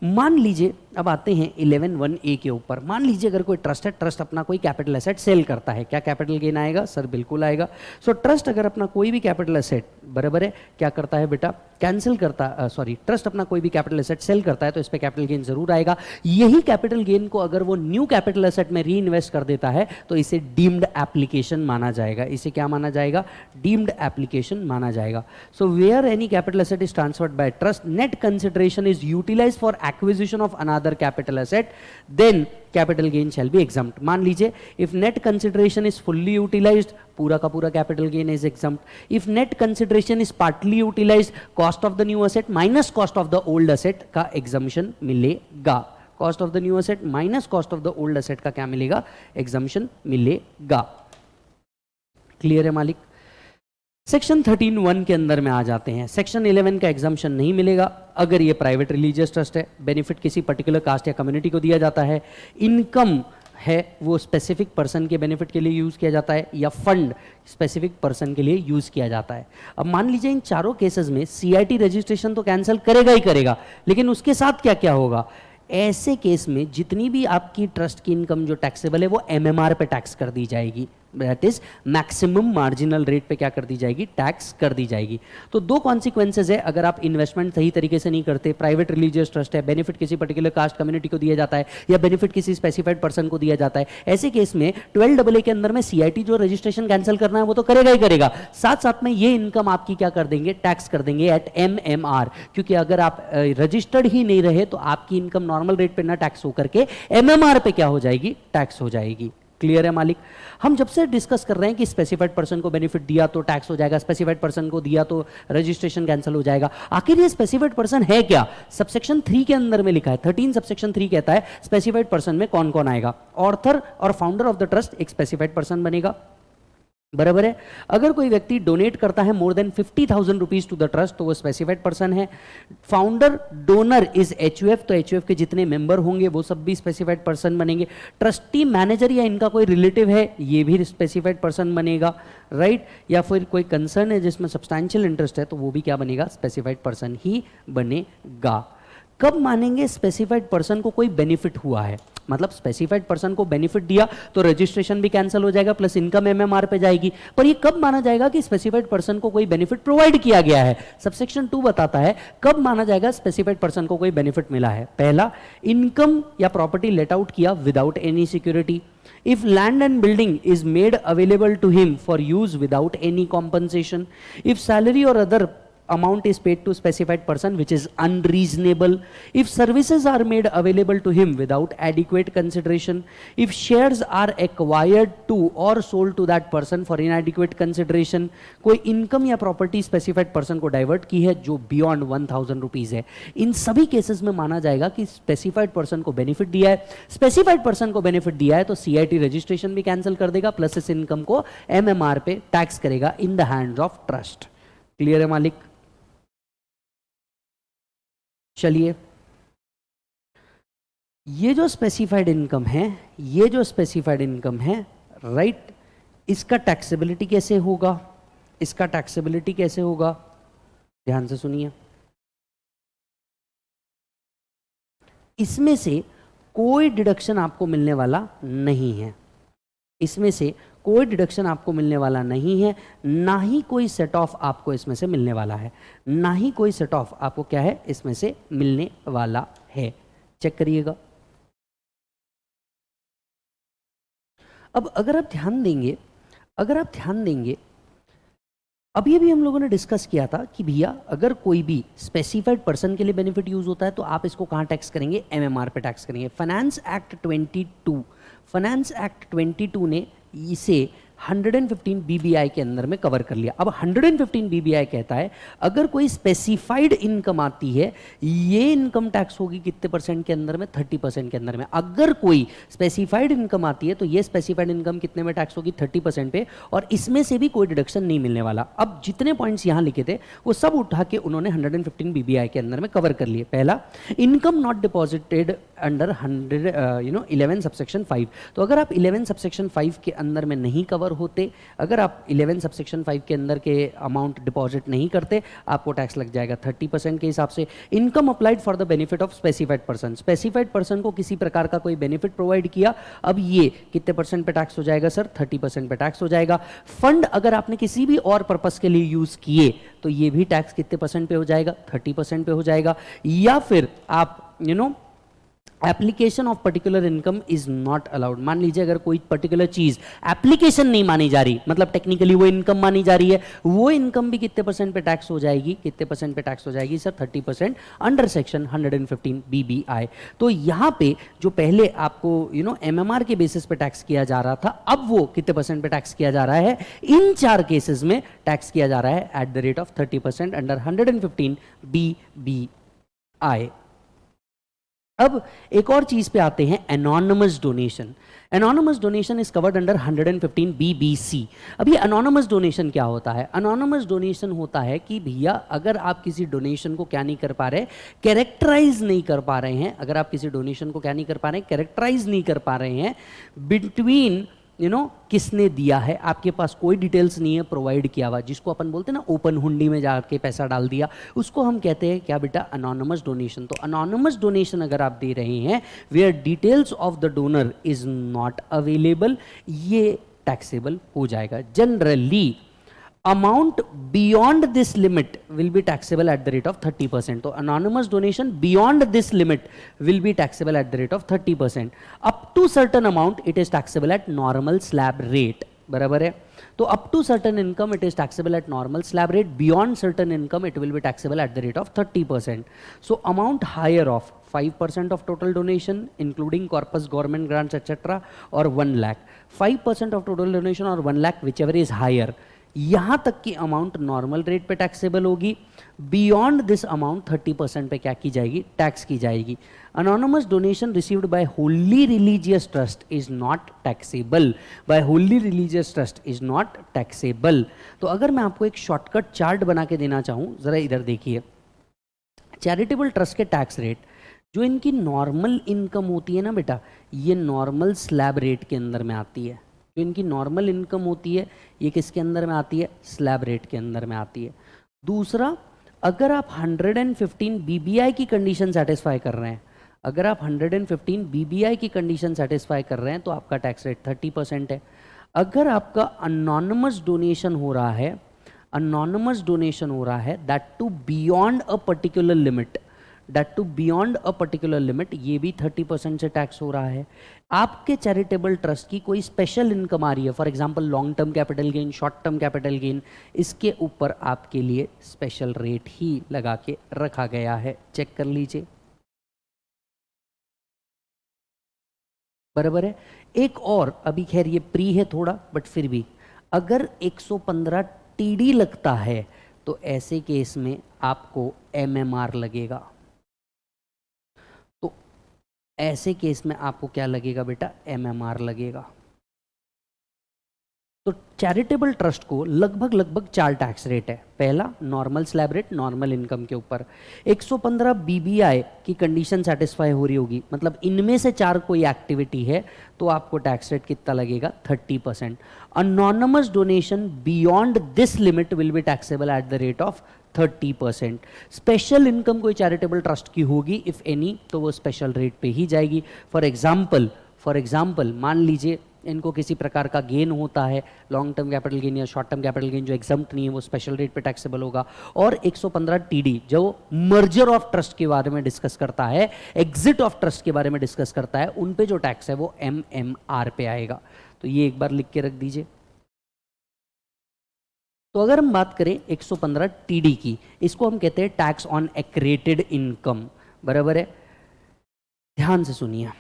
Speaker 1: मान लीजिए, अब आते हैं 11(1)(a) के ऊपर। मान लीजिए अगर कोई ट्रस्ट है, ट्रस्ट अपना कोई कैपिटल एसेट सेल करता है, क्या कैपिटल गेन आएगा सर? बिल्कुल आएगा। सो ट्रस्ट अगर अपना कोई भी कैपिटल एसेट, बराबर है, क्या करता है बेटा, कैंसिल करता सॉरी ट्रस्ट अपना कोई भी कैपिटल एसेट सेल करता है तो इस पे कैपिटल गेन जरूर आएगा। यही कैपिटल गेन को अगर वो न्यू कैपिटल एसेट में री इन्वेस्ट कर देता है तो इसे डीम्ड एप्लीकेशन माना जाएगा। इसे क्या माना जाएगा? डीम्ड एप्लीकेशन माना जाएगा। So where any capital asset is transferred by trust, net consideration is utilised for acquisition of another capital asset, then capital gain shall be exempt. मान लीजिए if net consideration is fully utilised, पूरा का पूरा capital gain is exempt. If net consideration is partly utilised, cost of the new asset minus cost of the old asset का exemption मिलेगा। Cost of the new asset minus cost of the old asset का क्या मिलेगा? Exemption मिलेगा। Clear है मालिक? Section 13(1) के अंदर में आ जाते हैं। सेक्शन 11 का एग्जम्पशन नहीं मिलेगा अगर ये प्राइवेट रिलीजियस ट्रस्ट है, बेनिफिट किसी पर्टिकुलर कास्ट या कम्युनिटी को दिया जाता है, इनकम है वो स्पेसिफिक पर्सन के बेनिफिट के लिए यूज किया जाता है, या फंड स्पेसिफिक पर्सन के लिए यूज किया जाता है। अब मान लीजिए इन चारों केसेस में सीआईटी रजिस्ट्रेशन तो कैंसिल करेगा ही करेगा, लेकिन उसके साथ क्या क्या होगा? ऐसे केस में जितनी भी आपकी ट्रस्ट की इनकम जो टैक्सेबल है वो एमएमआर पे टैक्स कर दी जाएगी, that is maximum marginal rate पे क्या कर दी जाएगी? टैक्स कर दी जाएगी। तो दो कॉन्सिक्वेंसेज है अगर आप इन्वेस्टमेंट सही तरीके से नहीं करते। प्राइवेट रिलीजियस ट्रस्ट है, बेनिफिट किसी पर्टिकुलर कास्ट कम्युनिटी को दिया जाता है या बेनिफिट किसी स्पेसिफाइड पर्सन को दिया जाता है, ऐसे केस में 12AA के अंदर में सीआईटी जो रजिस्ट्रेशन कैंसिल करना है वो तो करेगा ही करेगा, साथ साथ में ये इनकम आपकी क्या कर देंगे? टैक्स कर देंगे एट एमएमआर। क्योंकि अगर आप रजिस्टर्ड ही नहीं रहे तो आपकी इनकम नॉर्मल रेट पे ना टैक्स होकर के एमएमआर पे क्या हो जाएगी? टैक्स हो जाएगी। क्लियर है मालिक? हम जब से डिस्कस कर रहे हैं कि स्पेसिफाइड पर्सन को बेनिफिट दिया तो टैक्स हो जाएगा, स्पेसिफाइड पर्सन को दिया तो रजिस्ट्रेशन कैंसिल हो जाएगा। आखिर ये स्पेसिफाइड पर्सन है क्या? सबसेक्शन 3 के अंदर में लिखा है। 13 सबसेक्शन 3 कहता है स्पेसिफाइड पर्सन में कौन कौन आएगा। ऑर्थर और फाउंडर ऑफ द ट्रस्ट एक स्पेसिफाइड पर्सन बनेगा, बराबर है। अगर कोई व्यक्ति डोनेट करता है more than 50,000 rupees to the trust तो वो स्पेसिफाइड पर्सन है। फाउंडर डोनर इज एचयूएफ, तो एचयूएफ के जितने मेंबर होंगे वो सब भी स्पेसिफाइड पर्सन बनेंगे। ट्रस्टी मैनेजर या इनका कोई रिलेटिव है ये भी स्पेसिफाइड पर्सन बनेगा, राइट। या फिर कोई कंसर्न है जिसमें सब्सटैंशियल इंटरेस्ट है तो वो भी क्या बनेगा? स्पेसिफाइड पर्सन ही बनेगा। कब मानेंगे स्पेसिफाइड पर्सन को कोई बेनिफिट हुआ है? मतलब स्पेसिफाइड पर्सन को बेनिफिट दिया तो रजिस्ट्रेशन भी कैंसिल हो जाएगा प्लस इनकम एमएमआर पे जाएगी। पर ये कब माना जाएगा कि स्पेसिफाइड पर्सन को कोई बेनिफिट प्रोवाइड किया गया है? सबसेक्शन 2 बताता है कब माना जाएगा स्पेसिफाइड पर्सन को कोई बेनिफिट मिला है। पहला, इनकम या प्रॉपर्टी लेट आउट किया without any security. If land and building is made available to him for use without any compensation. If salary or other amount is paid to specified person which is unreasonable. If services are made available to him without adequate consideration. If shares are acquired to or sold to that person for inadequate consideration. कोई income या property specified person को divert की है जो beyond 1000 rupees है, इन सभी cases में माना जाएगा कि स्पेसिफाइड पर्सन को बेनिफिट दिया है। स्पेसिफाइड पर्सन को बेनिफिट दिया है तो सीआईटी रजिस्ट्रेशन भी कैंसिल कर देगा प्लस इस इनकम को एमएमआर पे टैक्स करेगा in the hands of trust. Clear है मालिक? चलिए, ये जो स्पेसिफाइड इनकम है, ये जो स्पेसिफाइड इनकम है, राइट, इसका टैक्सेबिलिटी कैसे होगा? इसका टैक्सेबिलिटी कैसे होगा? ध्यान से सुनिए। इसमें से कोई डिडक्शन आपको मिलने वाला नहीं है, इसमें से कोई डिडक्शन आपको मिलने वाला नहीं है, ना ही कोई सेट ऑफ आपको इसमें से मिलने वाला है, ना ही कोई सेट ऑफ आपको क्या है इसमें से मिलने वाला है। चेक करिएगा। अब अगर आप ध्यान देंगे, अब ये भी हम लोगों ने डिस्कस किया था कि भैया अगर कोई भी स्पेसिफाइड पर्सन के लिए बेनिफिट यूज होता है तो आप इसको कहां टैक्स करेंगे? एमएमआर पे टैक्स करेंगे। फाइनेंस एक्ट 22 ने इसे 115 BBI के अंदर में कवर कर लिया। अब 115 BBI कहता है अगर कोई स्पेसिफाइड इनकम आती है, ये इनकम टैक्स होगी कितने परसेंट के अंदर में? 30% के अंदर में। अगर कोई स्पेसिफाइड इनकम आती है तो ये स्पेसिफाइड इनकम कितने में टैक्स होगी? 30% पे, और इसमें से भी कोई डिडक्शन नहीं मिलने वाला। अब जितने पॉइंट्स यहां लिखे थे वो सब उठा के उन्होंने 115 BBI के अंदर में कवर कर लिए। पहला, income not deposited under 11 subsection 5। तो अगर आप 11 सबसेक्शन 5 के अंदर में नहीं कवर होते, अगर आप 11 सबसेक्शन 5 के अंदर के अमाउंट डिपॉजिट नहीं करते, आपको टैक्स लग जाएगा 30% के हिसाब से। Income applied for the benefit of specified person, specified person को किसी प्रकार का कोई बेनिफिट प्रोवाइड किया, अब ये कितने परसेंट पे टैक्स हो जाएगा सर? 30% पे टैक्स हो जाएगा। फंड अगर आपने किसी भी और पर्पस के लिए यूज किए तो ये भी टैक्स कितने परसेंट पे हो जाएगा? 30% पे हो जाएगा। या फिर आप application of particular income is not allowed, मान लीजिए अगर कोई पर्टिकुलर चीज एप्लीकेशन नहीं मानी जा रही, मतलब टेक्निकली वो इनकम मानी जा रही है, वो इनकम भी कितने परसेंट पे टैक्स हो जाएगी? कितने परसेंट पे टैक्स हो जाएगी सर? 30% under section 115 BBI। तो यहां पे जो पहले आपको MMR के बेसिस पे टैक्स किया जा रहा था, अब वो कितने परसेंट पे टैक्स किया जा रहा है? इन 4 केसेस में टैक्स किया जा रहा है at the rate of 30% under 115 BBI। अब एक और चीज पे आते हैं, anonymous donation. Anonymous donation is covered under 115 BBC। अब ये एनोनिमस डोनेशन क्या होता है? एनोनिमस डोनेशन होता है कि भैया अगर आप किसी डोनेशन को क्या नहीं कर पा रहे, कैरेक्टराइज नहीं कर पा रहे हैं, अगर आप किसी डोनेशन को क्या नहीं कर पा रहे हैं, कैरेक्टराइज नहीं कर पा रहे हैं बिटवीन किसने दिया है, आपके पास कोई डिटेल्स नहीं है प्रोवाइड किया हुआ, जिसको अपन बोलते हैं ना ओपन हुंडी में जाके पैसा डाल दिया, उसको हम कहते हैं क्या बेटा? Anonymous donation. तो अनोनिमस डोनेशन अगर आप दे रहे हैं where details of the donor is not available, ये टैक्सेबल हो जाएगा। Generally amount beyond this limit will be taxable at the rate of 30%. तो anonymous donation beyond this limit will be taxable at the rate of 30%. Up to certain amount it is taxable at normal slab rate. बराबर है? तो up to certain income it is taxable at normal slab rate. Beyond certain income it will be taxable at the rate of 30%. So amount higher of 5% of total donation including corpus, government grants etc. or 1 lakh. 5% of total donation or 1 lakh whichever is higher. यहां तक की amount normal rate पे taxable होगी। Beyond this amount 30% पे क्या की जाएगी? Tax की जाएगी। Anonymous donation received by holy religious trust is not taxable. By holy religious trust is not taxable. तो अगर मैं आपको एक शॉर्टकट चार्ट बना के देना चाहूं, जरा इधर देखिए। चैरिटेबल ट्रस्ट के टैक्स रेट, जो इनकी नॉर्मल इनकम होती है ना बेटा, ये नॉर्मल स्लैब रेट के अंदर में आती है। जो इनकी नॉर्मल इनकम होती है ये किसके अंदर में आती है? स्लैब रेट के अंदर में आती है। दूसरा, अगर आप 115 BBI की कंडीशन सेटिस्फाई कर रहे हैं, अगर आप 115 BBI की कंडीशन सेटिस्फाई कर रहे हैं तो आपका टैक्स रेट 30% है। अगर आपका अनोनिमस डोनेशन हो रहा है, अनोनिमस डोनेशन हो रहा है that too beyond a particular limit, that too beyond a particular limit, ये भी 30% से टैक्स हो रहा है। आपके चैरिटेबल ट्रस्ट की कोई स्पेशल इनकम आ रही है, for example long term capital gain, short term capital gain, इसके ऊपर आपके लिए स्पेशल रेट ही लगा के रखा गया है। चेक कर लीजिए, बराबर है। एक और, अभी खैर ये प्री है थोड़ा, बट फिर भी अगर 115 TD लगता है तो ऐसे केस में आपको MMR लगेगा। ऐसे केस में आपको क्या लगेगा बेटा? MMR लगेगा। तो चैरिटेबल ट्रस्ट को लगभग 4 टैक्स रेट है। पहला normal slab rate, normal income के ऊपर 115 BBI की कंडीशन सेटिस्फाई हो रही होगी, मतलब इनमें से 4 कोई एक्टिविटी है तो आपको टैक्स रेट कितना लगेगा? 30%। Anonymous donation beyond this limit will be taxable at the rate of 30%। Special income कोई चैरिटेबल ट्रस्ट की होगी इफ एनी, तो वो स्पेशल रेट पे ही जाएगी। फॉर एग्जाम्पल मान लीजिए इनको किसी प्रकार का गेन होता है, लॉन्ग टर्म कैपिटल गेन या शॉर्ट टर्म कैपिटल गेन जो एग्जम्प्ट नहीं है वो स्पेशल रेट पे टैक्सेबल होगा। और 115 TD जो मर्जर ऑफ ट्रस्ट के बारे में डिस्कस करता है, एग्जिट ऑफ ट्रस्ट के बारे में डिस्कस करता है, उन पे जो टैक्स है वो MMR पे आएगा। तो ये एक बार लिख के रख दीजिए। तो अगर हम बात करें 115 TD की, इसको हम कहते हैं टैक्स ऑन एक्रेटेड इनकम, बराबर है। ध्यान से सुनिए,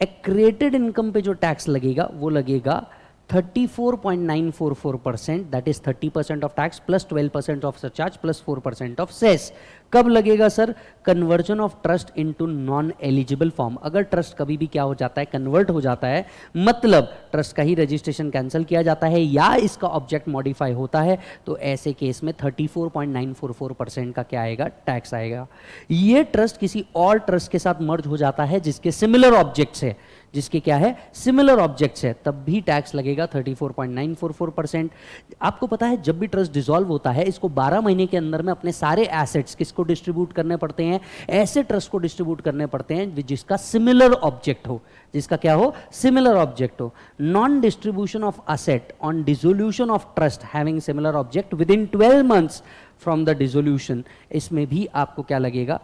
Speaker 1: एक्रेटेड इनकम पे जो टैक्स लगेगा वो लगेगा 34.944%, that is 30% of tax plus 12% of surcharge plus 4% of cess. कब लगेगा sir? Conversion of trust into non eligible form. अगर ट्रस्ट कभी भी क्या हो जाता है? कन्वर्ट हो जाता है, मतलब ट्रस्ट का ही रजिस्ट्रेशन कैंसिल किया जाता है या इसका ऑब्जेक्ट मॉडिफाई होता है, तो ऐसे केस में 34.944% का क्या आएगा? टैक्स आएगा। ये ट्रस्ट किसी और ट्रस्ट के साथ मर्ज हो जाता है जिसके सिमिलर ऑब्जेक्ट्स है, जिसके क्या है सिमिलर ऑब्जेक्ट्स है, तब भी टैक्स लगेगा 34.944%। आपको पता है जब भी ट्रस्ट डिसॉल्व होता है इसको 12 महीने के अंदर में अपने सारे एसेट्स किसको डिस्ट्रीब्यूट करने पड़ते हैं, ऐसे ट्रस्ट को डिस्ट्रीब्यूट करने पड़ते हैं जिसका सिमिलर ऑब्जेक्ट हो, जिसका क्या हो सिमिलर ऑब्जेक्ट हो। Non distribution of asset on dissolution of trust having similar object with in 12 months from the dissolution, इसमें भी आपको क्या लगेगा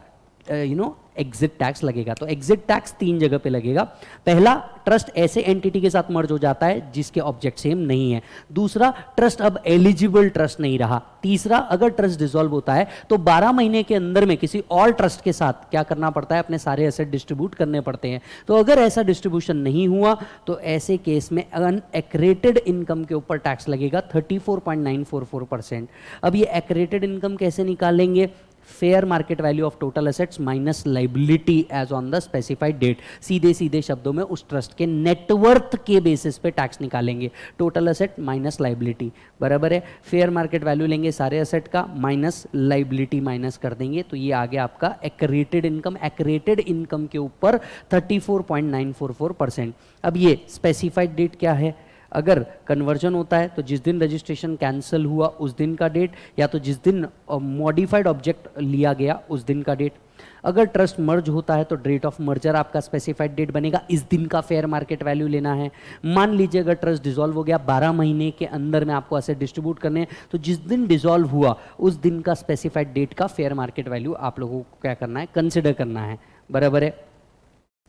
Speaker 1: एग्जिट टैक्स लगेगा। तो एग्जिट टैक्स 3 जगह पे लगेगा। पहला, ट्रस्ट ऐसे एंटिटी के साथ मर्ज हो जाता है जिसके ऑब्जेक्ट सेम नहीं है। दूसरा, ट्रस्ट अब एलिजिबल ट्रस्ट नहीं रहा। तीसरा, अगर ट्रस्ट डिसॉल्व होता है तो 12 महीने के अंदर में किसी और ट्रस्ट के साथ क्या करना पड़ता है, अपने सारे एसेट डिस्ट्रीब्यूट करने पड़ते हैं। तो अगर ऐसा डिस्ट्रीब्यूशन नहीं हुआ तो ऐसे केस में अनएक्रेटेड इनकम के ऊपर टैक्स लगेगा 34.944%। अब ये एक्रेटेड इनकम कैसे निकालेंगे, fair market value of total assets minus liability as on the specified date. सीधे सीधे शब्दों में उस ट्रस्ट के नेटवर्थ के बेसिस पे टैक्स निकालेंगे। टोटल एसेट माइनस लाइबिलिटी बराबर है फेयर मार्केट वैल्यू लेंगे सारे एसेट का माइनस लाइबिलिटी माइनस कर देंगे, तो ये आ गया आपका एक्रेटेड इनकम। एक्रेटेड इनकम के ऊपर 34.944%। अब ये स्पेसिफाइड डेट क्या है, अगर कन्वर्जन होता है तो जिस दिन रजिस्ट्रेशन कैंसिल हुआ उस दिन का डेट, या तो जिस दिन मॉडिफाइड ऑब्जेक्ट लिया गया उस दिन का डेट। अगर ट्रस्ट मर्ज होता है तो डेट ऑफ मर्जर आपका स्पेसिफाइड डेट बनेगा, इस दिन का फेयर मार्केट वैल्यू लेना है। मान लीजिए अगर ट्रस्ट डिसॉल्व हो गया 12 महीने के अंदर में आपको ऐसे डिस्ट्रीब्यूट करने हैं, तो जिस दिन डिसॉल्व हुआ उस दिन का स्पेसिफाइड डेट का फेयर मार्केट वैल्यू आप लोगों को क्या करना है, कंसिडर करना है। बराबर है,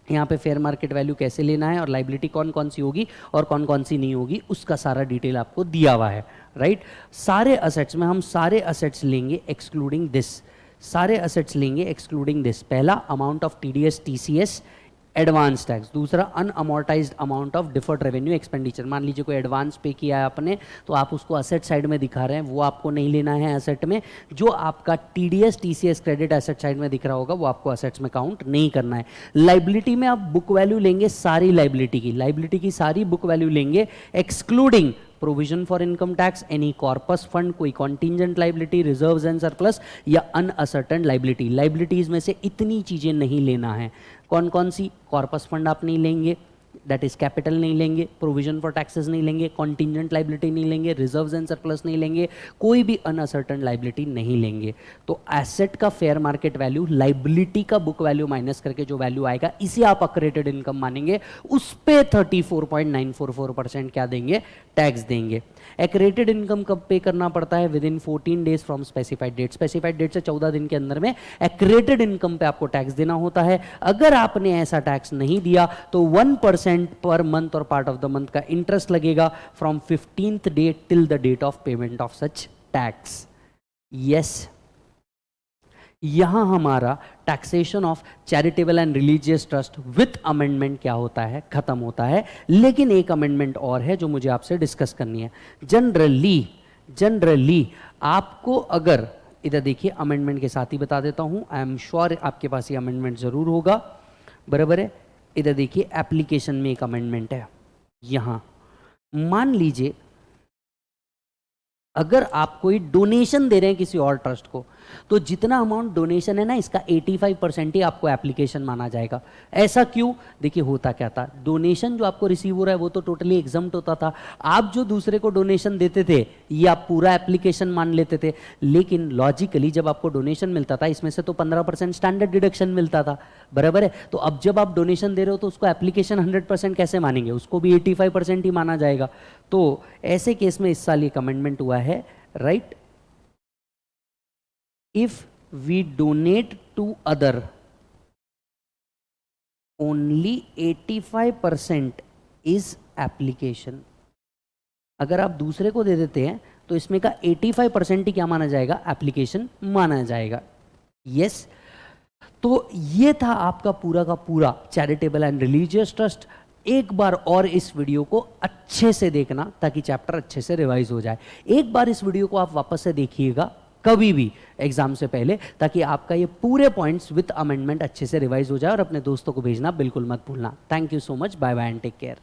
Speaker 1: यहाँ पे फेयर मार्केट वैल्यू कैसे लेना है और लाइबिलिटी कौन कौन सी होगी और कौन कौन सी नहीं होगी उसका सारा डिटेल आपको दिया हुआ है, राइट। सारे असेट्स में हम सारे असेट्स लेंगे एक्सक्लूडिंग दिस, सारे असेट्स लेंगे एक्सक्लूडिंग दिस। पहला, amount of TDS TCS advance tax. दूसरा, unamortized amount of deferred revenue expenditure. मान लीजिए कोई एडवांस पे किया है आपने, तो आप उसको असेट साइड में दिखा रहे हैं, वो आपको नहीं लेना है असेट में। जो आपका TDS TCS credit asset side में दिख रहा होगा वो आपको असेट्स में काउंट नहीं करना है। लाइबिलिटी में आप बुक वैल्यू लेंगे सारी लाइबिलिटी की सारी बुक वैल्यू लेंगे excluding provision for income tax, any corpus fund, कोई contingent liability, reserves and surplus या अनअसर्टेन लाइबिलिटी। लाइबिलिटीज में से इतनी चीजें नहीं लेना है। कौन कौन सी, कॉर्पस फंड आप नहीं लेंगे, दैट इज कैपिटल नहीं लेंगे, प्रोविजन फॉर टैक्सेस नहीं लेंगे, कॉन्टिंजेंट लाइबिलिटी नहीं लेंगे, रिजर्व्स एंड सरप्लस नहीं लेंगे, कोई भी अनअसर्टेन लाइबिलिटी नहीं लेंगे। तो एसेट का फेयर मार्केट वैल्यू लाइबिलिटी का बुक वैल्यू माइनस करके जो वैल्यू आएगा इसे आप अक्रेटेड इनकम मानेंगे, उस पे 34.944% क्या देंगे, टैक्स देंगे। एक्रेटेड इनकम कब पे करना पड़ता है, within 14 days from specified date. Specified date से 14 दिन के अंदर में एक्रेटेड इनकम पे आपको टैक्स देना होता है। अगर आपने ऐसा टैक्स नहीं दिया तो 1% पर मंथ और पार्ट ऑफ द मंथ का इंटरेस्ट लगेगा from 15th day till the date of payment of such tax. Yes, यहां हमारा taxation of charitable and religious trust with amendment क्या होता है, खत्म होता है। लेकिन एक अमेंडमेंट और है जो मुझे आपसे डिस्कस करनी है। जनरली आपको, अगर इधर देखिए अमेंडमेंट के साथ ही बता देता हूं, आई एम श्योर आपके पास ये अमेंडमेंट जरूर होगा, बराबर है। इधर देखिए एप्लीकेशन में एक अमेंडमेंट है। यहां मान लीजिए अगर आप कोई डोनेशन दे रहे हैं किसी और ट्रस्ट को, तो जितना अमाउंट डोनेशन है ना, इसका 85% ही आपको एप्लीकेशन माना जाएगा। ऐसा क्यों, देखिए होता क्या था, डोनेशन जो आपको रिसीव हो रहा है वो तो टोटली एग्जम्प्ट होता था। आप जो दूसरे को डोनेशन देते थे ये आप पूरा एप्लीकेशन मान लेते थे। लेकिन लॉजिकली जब आपको डोनेशन मिलता था इसमें से तो 15% स्टैंडर्ड डिडक्शन मिलता था, बराबर है। तो अब जब आप डोनेशन दे रहे हो तो उसको एप्लीकेशन 100% कैसे मानेंगे, उसको भी 85% ही माना जाएगा। तो ऐसे केस में इस साल एक अमेंडमेंट हुआ है, right. If we donate to other, only 85% is application। अगर आप दूसरे को दे देते हैं तो इसमें का 85% ही क्या माना जाएगा, एप्लीकेशन माना जाएगा। यस, तो ये था आपका पूरा का पूरा चैरिटेबल एंड रिलीजियस ट्रस्ट। एक बार और इस वीडियो को अच्छे से देखना ताकि चैप्टर अच्छे से रिवाइज हो जाए। एक बार इस वीडियो को आप वापस से देखिएगा कभी भी एग्जाम से पहले, ताकि आपका ये पूरे पॉइंट्स विद अमेंडमेंट अच्छे से रिवाइज हो जाए। और अपने दोस्तों को भेजना बिल्कुल मत भूलना। Thank you so much, bye bye and take care.